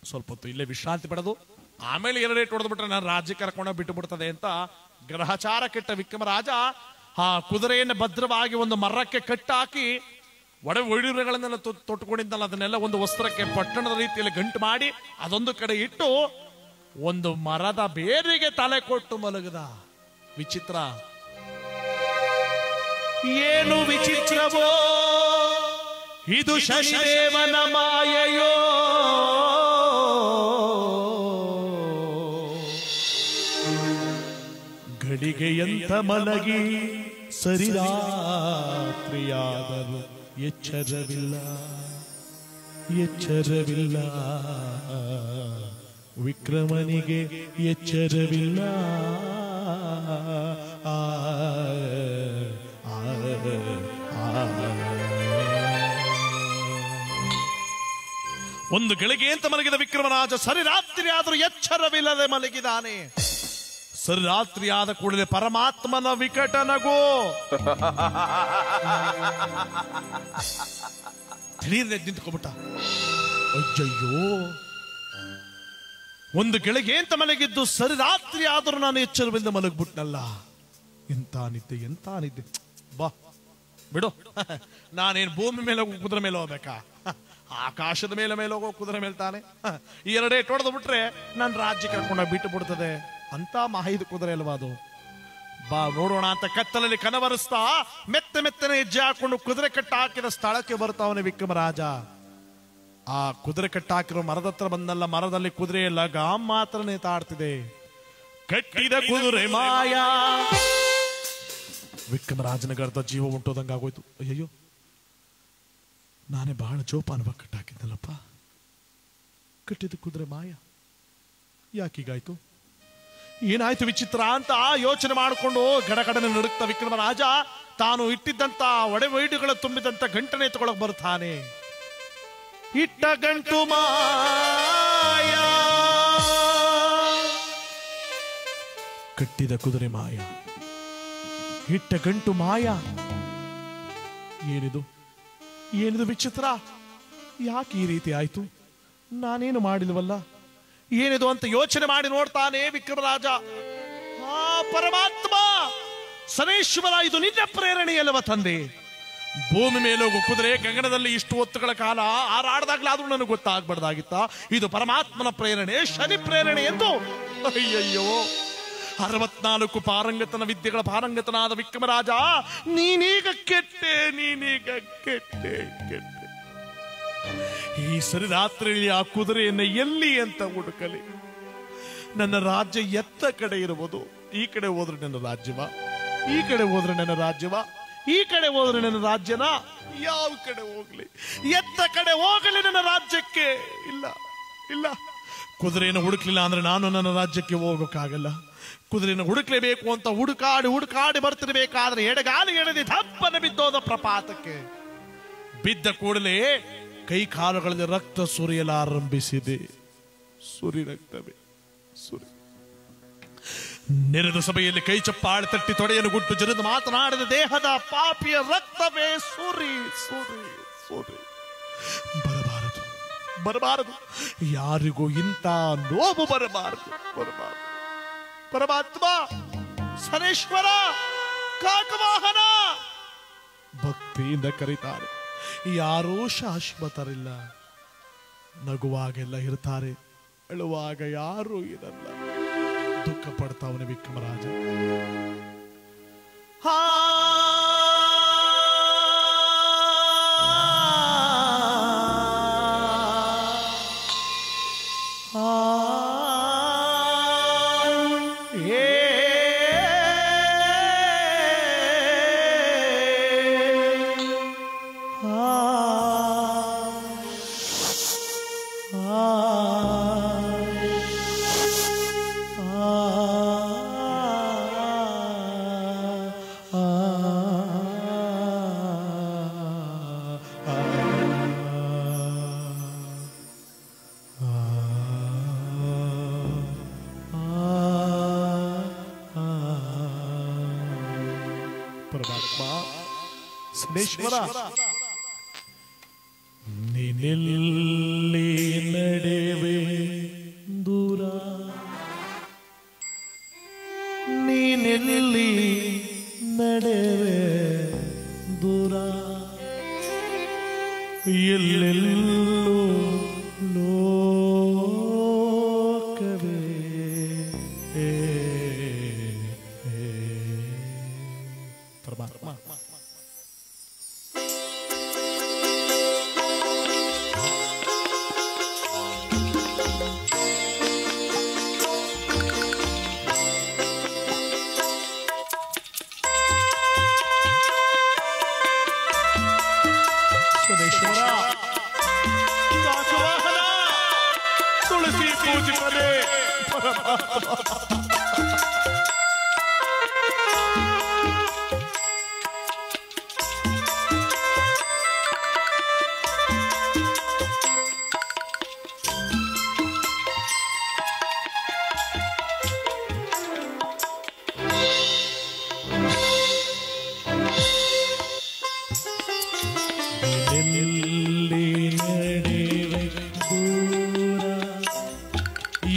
[SPEAKER 1] ಸ್ವಲ್ಪ ಹೊತ್ತು ಇಲ್ಲೇ ವಿಶ್ರಾಂತಿ ಪಡೆದು ಆಮೇಲೆ 2 ಏಟು ಹೊಡೆದ್ಬಿಟ್ರೆ ನಾನು ರಾಜ್ಯ ಕರ್ಕೊಂಡ ಬಿಟ್ಟು ಬಿಡ್ತದೆ ಅಂತ ಗ್ರಹಚಾರ ಕೆಟ್ಟ ವಿಕ್ರಮರಾಜ ಆ ಕುದುರೆಯನ್ನು ಭದ್ರವಾಗಿ ಒಂದು ಮರಕ್ಕೆ ಕಟ್ಟಾಕಿ ಒಡವೆಗಳನ್ನೆಲ್ಲ ತೊಟ್ಟುಕೊಂಡಿದ್ದಲ್ಲ ಅದನ್ನೆಲ್ಲ ಒಂದು ವಸ್ತ್ರಕ್ಕೆ ಪಟ್ಟಣದ ರೀತಿಯಲ್ಲಿ ಗಂಟು ಮಾಡಿ ಅದೊಂದು ಕಡೆ ಇಟ್ಟು ಒಂದು ಮರದ ಬೇರಿಗೆ ತಲೆ ಕೊಟ್ಟು ಮಲಗದ. ವಿಚಿತ್ರ, ಏನು ವಿಚಿತ್ರವೋ ಇದು ಶನಿದೇವನ ಮಾಯೆಯೋ, ಗಳಿಗೆಯಂತ ಮಲಗಿ ಸರಿರಾತ್ರಿಯಾದರೂ ಎಚ್ಚರವಿಲ್ಲ, ವಿಕ್ರಮನಿಗೆ ಎಚ್ಚರವಿಲ್ಲ. ಒಂದು ಗಳಿಗೆ ಅಂತ ಮಲಗಿದ ವಿಕ್ರಮರಾಜ ಸರಿರಾತ್ರಿ ಆದರೂ ಎಚ್ಚರವಿಲ್ಲದೆ ಮಲಗಿದಾನೆ. ಸರಿರಾತ್ರಿ ಆದ ಕೂಡಲೇ ಪರಮಾತ್ಮನ ವಿಕಟ ನಗು. ದಿಢೀರ್ನೆ ನಿಂತ್ಕೊಬಿಟ್ಟ. ಅಯ್ಯಯ್ಯೋ, ಒಂದು ಗಳಿಗೆ ಅಂತ ಮಲಗಿದ್ದು ಸರಿರಾತ್ರಿ ಆದರೂ ನಾನು ಎಚ್ಚರವಿಲ್ಲದೆ ಮಲಗ್ಬಿಟ್ನಲ್ಲ. ಎಂತ ನಿದ್ದೆ, ಎಂತ ನಿದ್ದೆ. ಬಾ ಬಿಡು, ನಾನೇನು ಭೂಮಿ ಮೇಲೆ ಹೋಗೋ ಕುದುರೆ ಮೇಲೆ ಹೋಗ್ಬೇಕಾ? ಆಕಾಶದ ಮೇಲೆ ಹೋಗೋ ಕುದುರೆ ಮೇಲೆ ತಾನೆ. ಈ ಎರಡೇ ಹೊಡೆದು ಬಿಟ್ರೆ ನನ್ನ ರಾಜ್ಯ ಕರ್ಕೊಂಡೋಗಿ ಬಿಟ್ಟು ಬಿಡ್ತದೆ. ಅಂತ ಮಾಹಿತಿ ಕುದುರೆ ಅಲ್ವಾ ಅದು. ಬಾ ನೋಡೋಣ ಅಂತ ಕತ್ತಲಲ್ಲಿ ಕನವರಿಸ್ತಾ ಮೆತ್ತನೆ ಹೆಜ್ಜೆ ಹಾಕೊಂಡು ಕುದುರೆ ಕಟ್ಟ ಹಾಕಿದ ಸ್ಥಳಕ್ಕೆ ಬರ್ತಾವನೆ ವಿಕ್ರಮರಾಜ. ಆ ಕುದುರೆ ಕಟ್ಟ ಹಾಕಿರೋ ಮರದ ಹತ್ರ ಬಂದಲ್ಲ, ಮರದಲ್ಲಿ ಕುದುರೆ ಲಗ ಮಾತ್ರ ನೇತಾಡ್ತಿದೆ. ಕಟ್ಟಿದ ಕುದುರೆ ಮಾಯಾ. ವಿಕ್ರಮರಾಜನ ಗರ್ದ ಜೀವ ಉಂಟೋದಂಗಾಗೋಯ್ತು. ಅಯ್ಯಯ್ಯೋ, ನಾನೇ ಬಹಳ ಜೋಪಾನವಾಗಿ ಕಟ್ಟಾಕಿದ್ದಲ್ಲಪ್ಪ. ಕಟ್ಟಿದ ಕುದುರೆ ಮಾಯ, ಯಾಕೀಗಾಯ್ತು? ಏನಾಯ್ತು ವಿಚಿತ್ರ ಅಂತ ಯೋಚನೆ ಮಾಡಿಕೊಂಡು ಗಡಗಡನೆ ನಡುಕ್ತ ವಿಕ್ರಮರಾಜ ತಾನು ಇಟ್ಟಿದ್ದಂತ ಒಡೆವೈಡುಗಳ ತುಂಬಿದಂತ ಗಂಟನೆ ಎತ್ಕೊಳಕ್ ಬರ್ತಾನೆ. ಇಟ್ಟ ಗಂಟು ಮಾಯ, ಕಟ್ಟಿದ ಕುದುರೆ ಮಾಯ, ಇಟ್ಟ ಗಂಟು ಮಾಯ. ಏನಿದು ಏನಿದು ವಿಚಿತ್ರ? ಯಾಕೆ ಈ ರೀತಿ ಆಯ್ತು? ನಾನೇನು ಮಾಡಿಲ್ವಲ್ಲ, ಏನಿದು ಅಂತ ಯೋಚನೆ ಮಾಡಿ ನೋಡ್ತಾನೆ ವಿಕ್ರಮರಾಜ. ಆ ಪರಮಾತ್ಮ ಸನೇಶ್ವರ, ಇದು ನಿನ್ನ ಪ್ರೇರಣೆಯಲ್ಲವ ತಂದೆ? ಭೂಮಿ ಮೇಲೋಗು ಕುದುರೆ ಗಗನದಲ್ಲಿ ಇಷ್ಟು ಹೊತ್ತುಗಳ ಕಾಲ ಹಾರಾಡ್ದಾಗ್ಲಾದ್ರೂ ನನಗೆ ಗೊತ್ತಾಗ್ಬಾರ್ದಾಗಿತ್ತ ಇದು ಪರಮಾತ್ಮನ ಪ್ರೇರಣೆ, ಶನಿ ಪ್ರೇರಣೆ ಎಂದು? ಅಯ್ಯಯ್ಯೋ, 64 ಪಾರಂಗತನ ವಿದ್ಯೆಗಳ ಪಾರಂಗತನಾದ ವಿಕ್ರಮರಾಜ, ನೀನೀಗ ಕೆಟ್ಟೆ. ಈ ಸರಿರಾತ್ರಿಯಲ್ಲಿ ಆ ಕುದುರೆಯನ್ನು ಎಲ್ಲಿ ಅಂತ ಹುಡುಕಲಿ? ನನ್ನ ರಾಜ್ಯ ಎತ್ತ ಕಡೆ ಇರುವುದು? ಈ ಕಡೆ ಹೋದ್ರೆ ನನ್ನ ರಾಜ್ಯವ, ಈ ಕಡೆ ಹೋದ್ರೆ ನನ್ನ ರಾಜ್ಯವ, ಈ ಕಡೆ ಹೋದ್ರೆ ನನ್ನ ರಾಜ್ಯನ? ಯಾವ ಕಡೆ ಹೋಗ್ಲಿ, ಎತ್ತ ಕಡೆ ಹೋಗಲಿ ನನ್ನ ರಾಜ್ಯಕ್ಕೆ? ಇಲ್ಲ ಇಲ್ಲ, ಕುದುರೆಯನ್ನು ಹುಡುಕ್ಲಿಲ್ಲ ಅಂದ್ರೆ ನಾನು ನನ್ನ ರಾಜ್ಯಕ್ಕೆ ಹೋಗೋಕ್ಕಾಗಲ್ಲ. ಕುದುರೆಯನ್ನು ಹುಡುಕ್ಲೇಬೇಕು ಅಂತ ಹುಡುಕಾಡಿ ಬರ್ತಿರ್ಬೇಕಾದ್ರೆ ಎಡಗಾಲಿ ಎಳೆದಿ ದಪ್ಪನ ಬಿದ್ದೋದ ಪ್ರಪಾತಕ್ಕೆ. ಬಿದ್ದ ಕೂಡಲೇ ಕೈ ಕಾಲುಗಳಲ್ಲಿ ರಕ್ತ ಸುರಿಯಲಾರಂಭಿಸಿದೆ. ರಕ್ತವೇ ಸುರಿ. ನೆರೆದ ಸಭೆಯಲ್ಲಿ ಕೈ ಚಪ್ಪಾಳೆ ತಟ್ಟಿ ತೊಡೆಯನ್ನು ಗುಟ್ಟು ಜರಿದು ಮಾತನಾಡಿದ ದೇಹದ ಪಾಪಿಯ ರಕ್ತವೇ ಸುರಿ. ಬರಬಾರದು, ಯಾರಿಗೂ ಇಂಥ ನೋವು ಬರಬಾರದು. ಪರಮಾತ್ಮ, ಸನೇಶ್ವರ, ಕಾಕವಾಹನ ಭಕ್ತಿಯಿಂದ ಕರೀತಾರೆ. ಯಾರೂ ಶಾಶ್ವತರಿಲ್ಲ. ನಗುವಾಗೆಲ್ಲ ಇರ್ತಾರೆ, ಅಳುವಾಗ ಯಾರೂ ಇರಲ್ಲ. ದುಃಖ ಪಡ್ತಾವನೆ ವಿಕ್ರಮರಾಜ. ಸನೇಶ್ವರ, ನೀನೆಲ್ಲಿ ನಡೆವೆ ದೂರ, ನೀನೆಲ್ಲಿ ನಡೆವೆ ದೂರ, ಎಲ್ಲೆಲ್ಲೂ ಲೋಕವೇ ಪರಮಾತ್ಮ.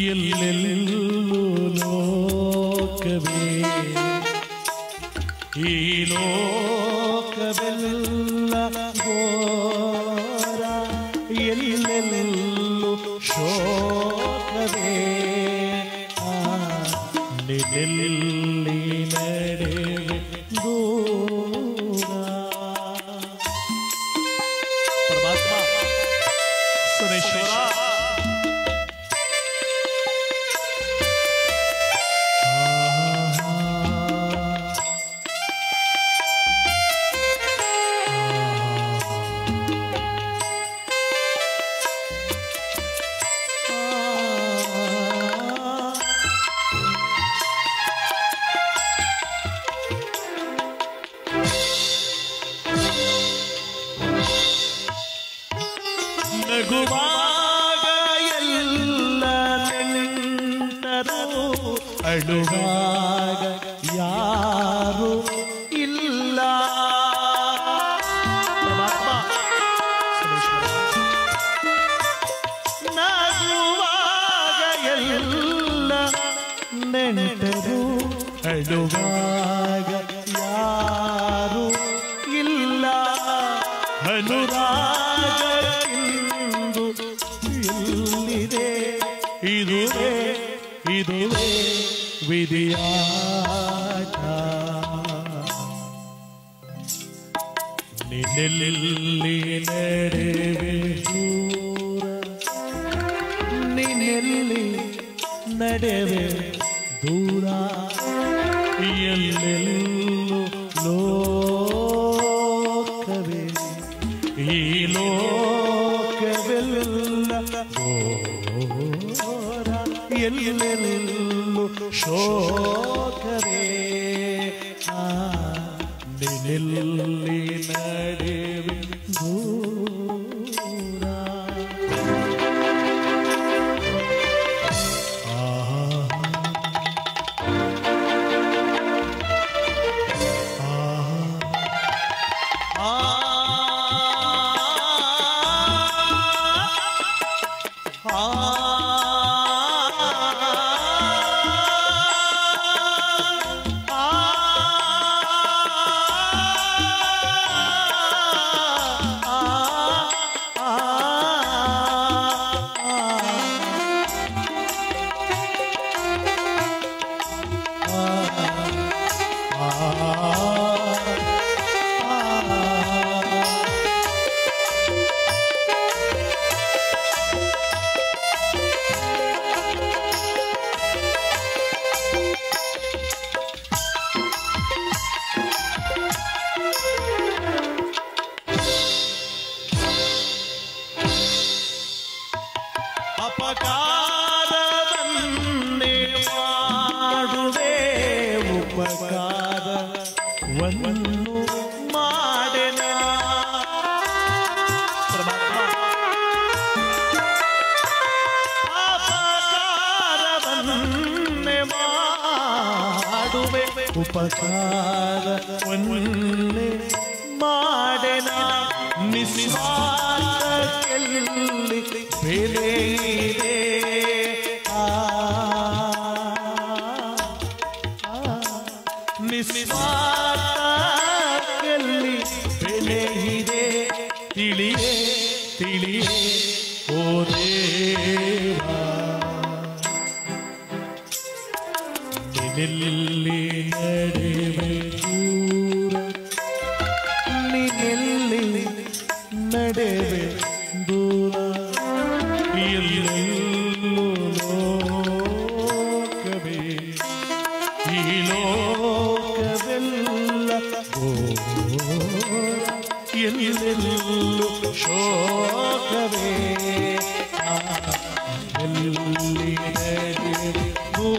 [SPEAKER 1] ಎಲ್ಲೆಲ್ಲೂ ಲೋಕವೇ ಈ ಲೋಕವೆಲ್ಲ ಘೋರ ಎಲ್ಲೆಲ್ಲೂ ಶೋಕವೇ ನಿನ್ನೆಲ್ಲಿ ನಡೆವೆ ದೂರ ಪರಮಾತ್ಮ ಸುರೇಶ್ವರ ನಗುವಾಗ ಎಲ್ಲ ನೆಂಟರು ಅಳುವಾಗ ಯಾರು ಇಲ್ಲ ನಗುವಾಗ ಎಲ್ಲ ನೆಂಟರು ಅಳುವಾಗ ಯಾರು ಇಲ್ಲ ಅನುರಾಗ ಎಲ್ಲಿದೆ ಇದುವೇ ಇದುವೇ ವಿಧಿಯಾಟ ನಿನ್ನೆಲ್ಲಿ ನಡೆವೆ ದೂರ ನಿನ್ನೆಲ್ಲಿ ನಡೆವೆ ದೂರ ಎಲ್ಲೆಲ್ಲೂ ಲೋಕವೇ ಈ ಲೋಕವೆಲ್ಲ ಘೋರ ಎಲ್ಲೆಲ್ಲೂ ಶೋಕವೇ ನಿನ್ನೆಲ್ಲಿ ನಡೆವೆ ದೂರ ಅಪಕಾರವನ್ನೇ ಮಾಡುವೆ ಉಪಕಾರವನ್ನು ಮಾಡೆನ ಅಪಕಾರವನ್ನೇ ಮಾಡುವೆ ಉಪಕಾರವನ್ನೇ ಮಾಡೆನ ನಿಸ್ವಾರ್ಥಕ್ಕೆಲ್ಲಿ ಬೆಲೆ ಇದೆ ನಿಸ್ವಾರ್ಥಕ್ಕೆಲ್ಲಿ ಬೆಲೆ ಇದೆ ತಿಳಿಯೇ ತಿಳಿಯೇ ಓ ದೇವಾ ನಿನ್ನೆಲ್ಲಿ ನಡೆವೆ ದೂರ ನಿನ್ನೆಲ್ಲಿ ನಡೆವೆ ದೂರ ಎಲ್ಲೆಲ್ಲೂ ಲೋಕವೇ ಈ ಲೋಕವೆಲ್ಲ ಘೋರ ಎಲ್ಲೆಲ್ಲೂ ಶೋಕವೇ ಎಲ್ಲಿ ನಡೆವೆ ದೂರ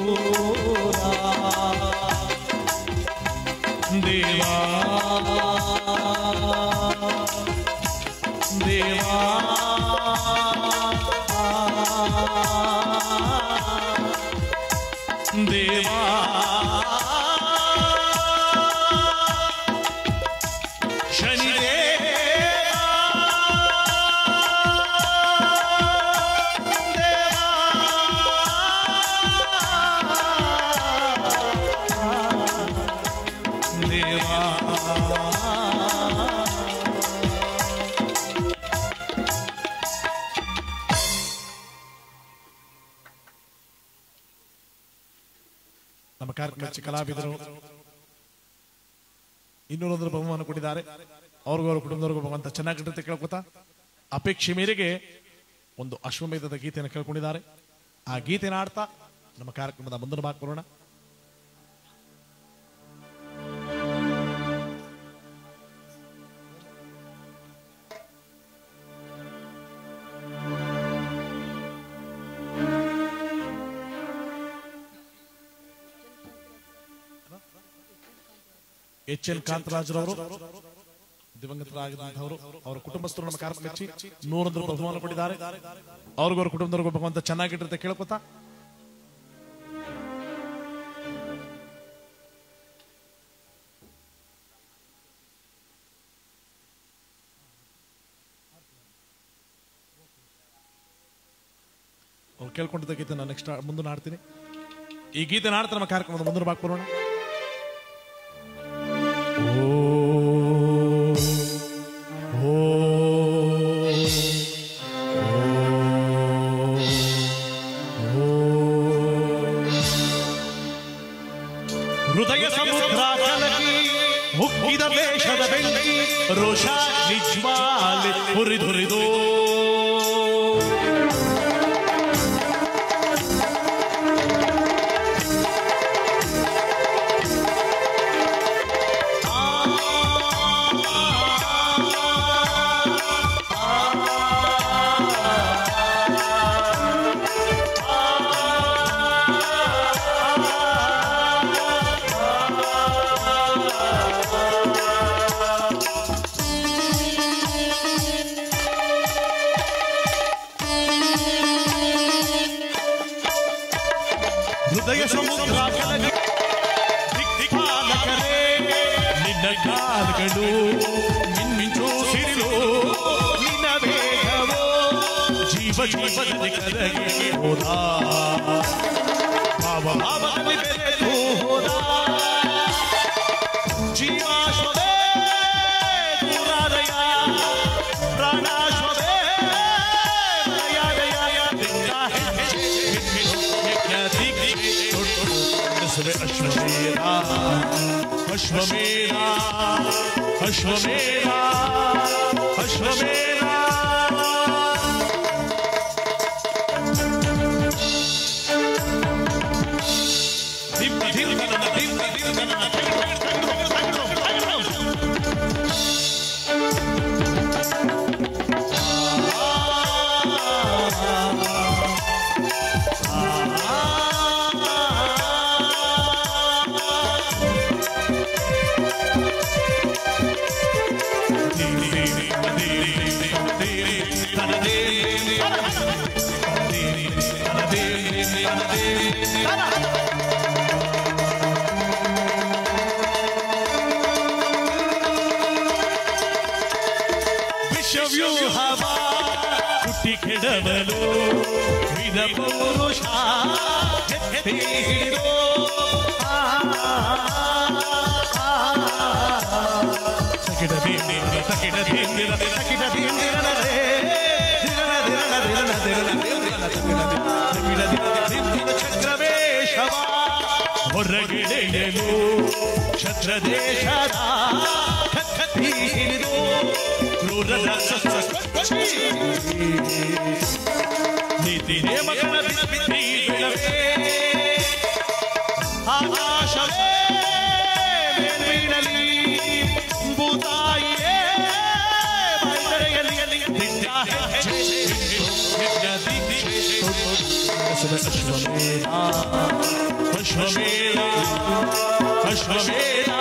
[SPEAKER 1] ನಮ್ಮ ಕಾರ್ಯಕ್ರಮ ಕಲಾವಿದರು 200 ಬಹುಮಾನ ಕೊಟ್ಟಿದ್ದಾರೆ. ಅವ್ರಿಗೂ ಅವರ ಕುಟುಂಬದವ್ರಿಗೂ ಭಗವಂತ ಚೆನ್ನಾಗಿರುತ್ತೆ ಕೇಳ್ಕೊತಾ ಅಪೇಕ್ಷೆ ಮೇರೆಗೆ ಒಂದು ಅಶ್ವಮೇಧದ ಗೀತೆಯನ್ನು ಕೇಳ್ಕೊಂಡಿದ್ದಾರೆ. ಆ ಗೀತೆನ ಆಡ್ತಾ ನಮ್ಮ ಕಾರ್ಯಕ್ರಮದ ಮುಂದಿನ ಭಾಗ ಬರೋಣ. ಎಚ್ ಎನ್ ಕಾಂತರಾಜ್ರವರು ದಿವಂಗತರಾಗಿದ್ದಂಥವರು, ಅವರ ಕುಟುಂಬಸ್ಥರು ನಮ್ಮ ಕಾರ್ಯಕ್ರಮ ಮೆಚ್ಚಿ 100 ಬಹುಮಾನ ಕೊಟ್ಟಿದ್ದಾರೆ. ಅವ್ರಿಗೂ ಅವರ ಕುಟುಂಬದವ್ರಿಗೂ ಭಗವಂತ ಚೆನ್ನಾಗಿಟ್ಟಿರುತ್ತೆ ಕೇಳ್ಕೊತಾ ಅವ್ರು ಕೇಳ್ಕೊಂಡಿದ್ದ ಗೀತೆ ನಾನು ನೆಕ್ಸ್ಟ್ ಮುಂದೆ ಆಡ್ತೀನಿ. ಈ ಗೀತೆ ಆಡ್ತಾ ನಮ್ಮ ಕಾರ್ಯಕ್ರಮದ ಮುಂದಿನ ಭಾಗ ಬರೋಣ. ಹೃದಯ ಸಮುದ್ರ ಕಲಕಿ ಮುಕ್ಕಿದ ವೇಷದ ಬೆಂಕಿ ರೋಷ ನಿಜ್ವಾಲೆ ಹುರಿದುರಿದು ಹೃದಯ ಸಮುದ್ರ ಕಲಕಿ ದಿಕ್ಪಾಲಕರೇ ನಿನ್ನ ಕಾಲುಗಳು ಮಿಂಚು ಸಿರಿಲು ನಿನ್ನ ವೇಗವೋ ಜೀವ ಜೀವದಲ್ಲಿ ಕರಗಿ ಹೋದ ಭಾವ ಭಾವದಲ್ಲಿ ಬೆರೆತು ಹೋದ ಜೀವಾಶ್ವವೇ ದೂರಾದಯ ಪ್ರಾಣಾಶ್ವವೇ ಅಶ್ವಮೇಧ ಅಶ್ವಮೇಧ ಅಶ್ವಮೇಧ ಅಶ್ವಮೇಧ ವಿಶ್ವವ್ಯೂಹವ ಹುಟ್ಟಿ ಕೆಡವಲು ವಿಧ ಪೌರುಷ ಹಿಡಿದು ಸಕಿಡ ದಿಂದಿರ ಸಕಿಡ ದಿಂದಿರ ಸಕಿಡ ದಿಂದಿರನರೇ ಚಕ್ರವೇಶವ ಹೊರಗಿಡೆಯಲು ಛತ್ರದೇಶದ ಕತ್ತಿ ಹಿಡಿದು ಕ್ರೂರದ ನೀತಿ ನೇಮಗಳ ಬಿಡವೇ ಆಕಾಶವೇ ಮೇಲ್ಮೀಳಲಿ ಭೂತಾಯಿಯೇ ಮೈದರೆಯಲ್ಲಿ ಅಶ್ವಮೇಧ ಅಶ್ವಮೇಧ ಅಶ್ವಮೇಧ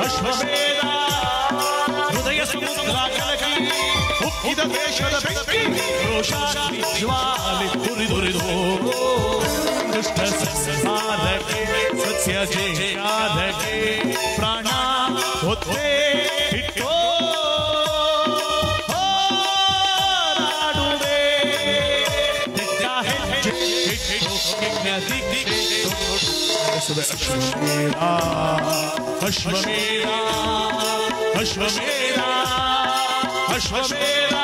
[SPEAKER 1] ಅಶ್ವಮೇಧ ಹೃದಯ ಸಮುದ್ರ ಕಲಕಿ ಉಕ್ಕಿದ ದೇಶದ ಬೆಂಕಿ ರೋಷ ಜ್ವಾಲೆ ಹುರಿದುರಿದು ದುಷ್ಟ ಸಂಸಾರಕ್ಕೆ ಸತ್ಯ ಜಯಕ್ಕೆ ಪ್ರಾಣ ಹೊತ್ತೇ ಇಟ್ಟೋ ಹೋರಾಡುವೆ ಅಶ್ವಮೇಧ ಅಶ್ವಮೇಧ ಅಶ್ವಮೇಧ ಅಶ್ವಮೇಧ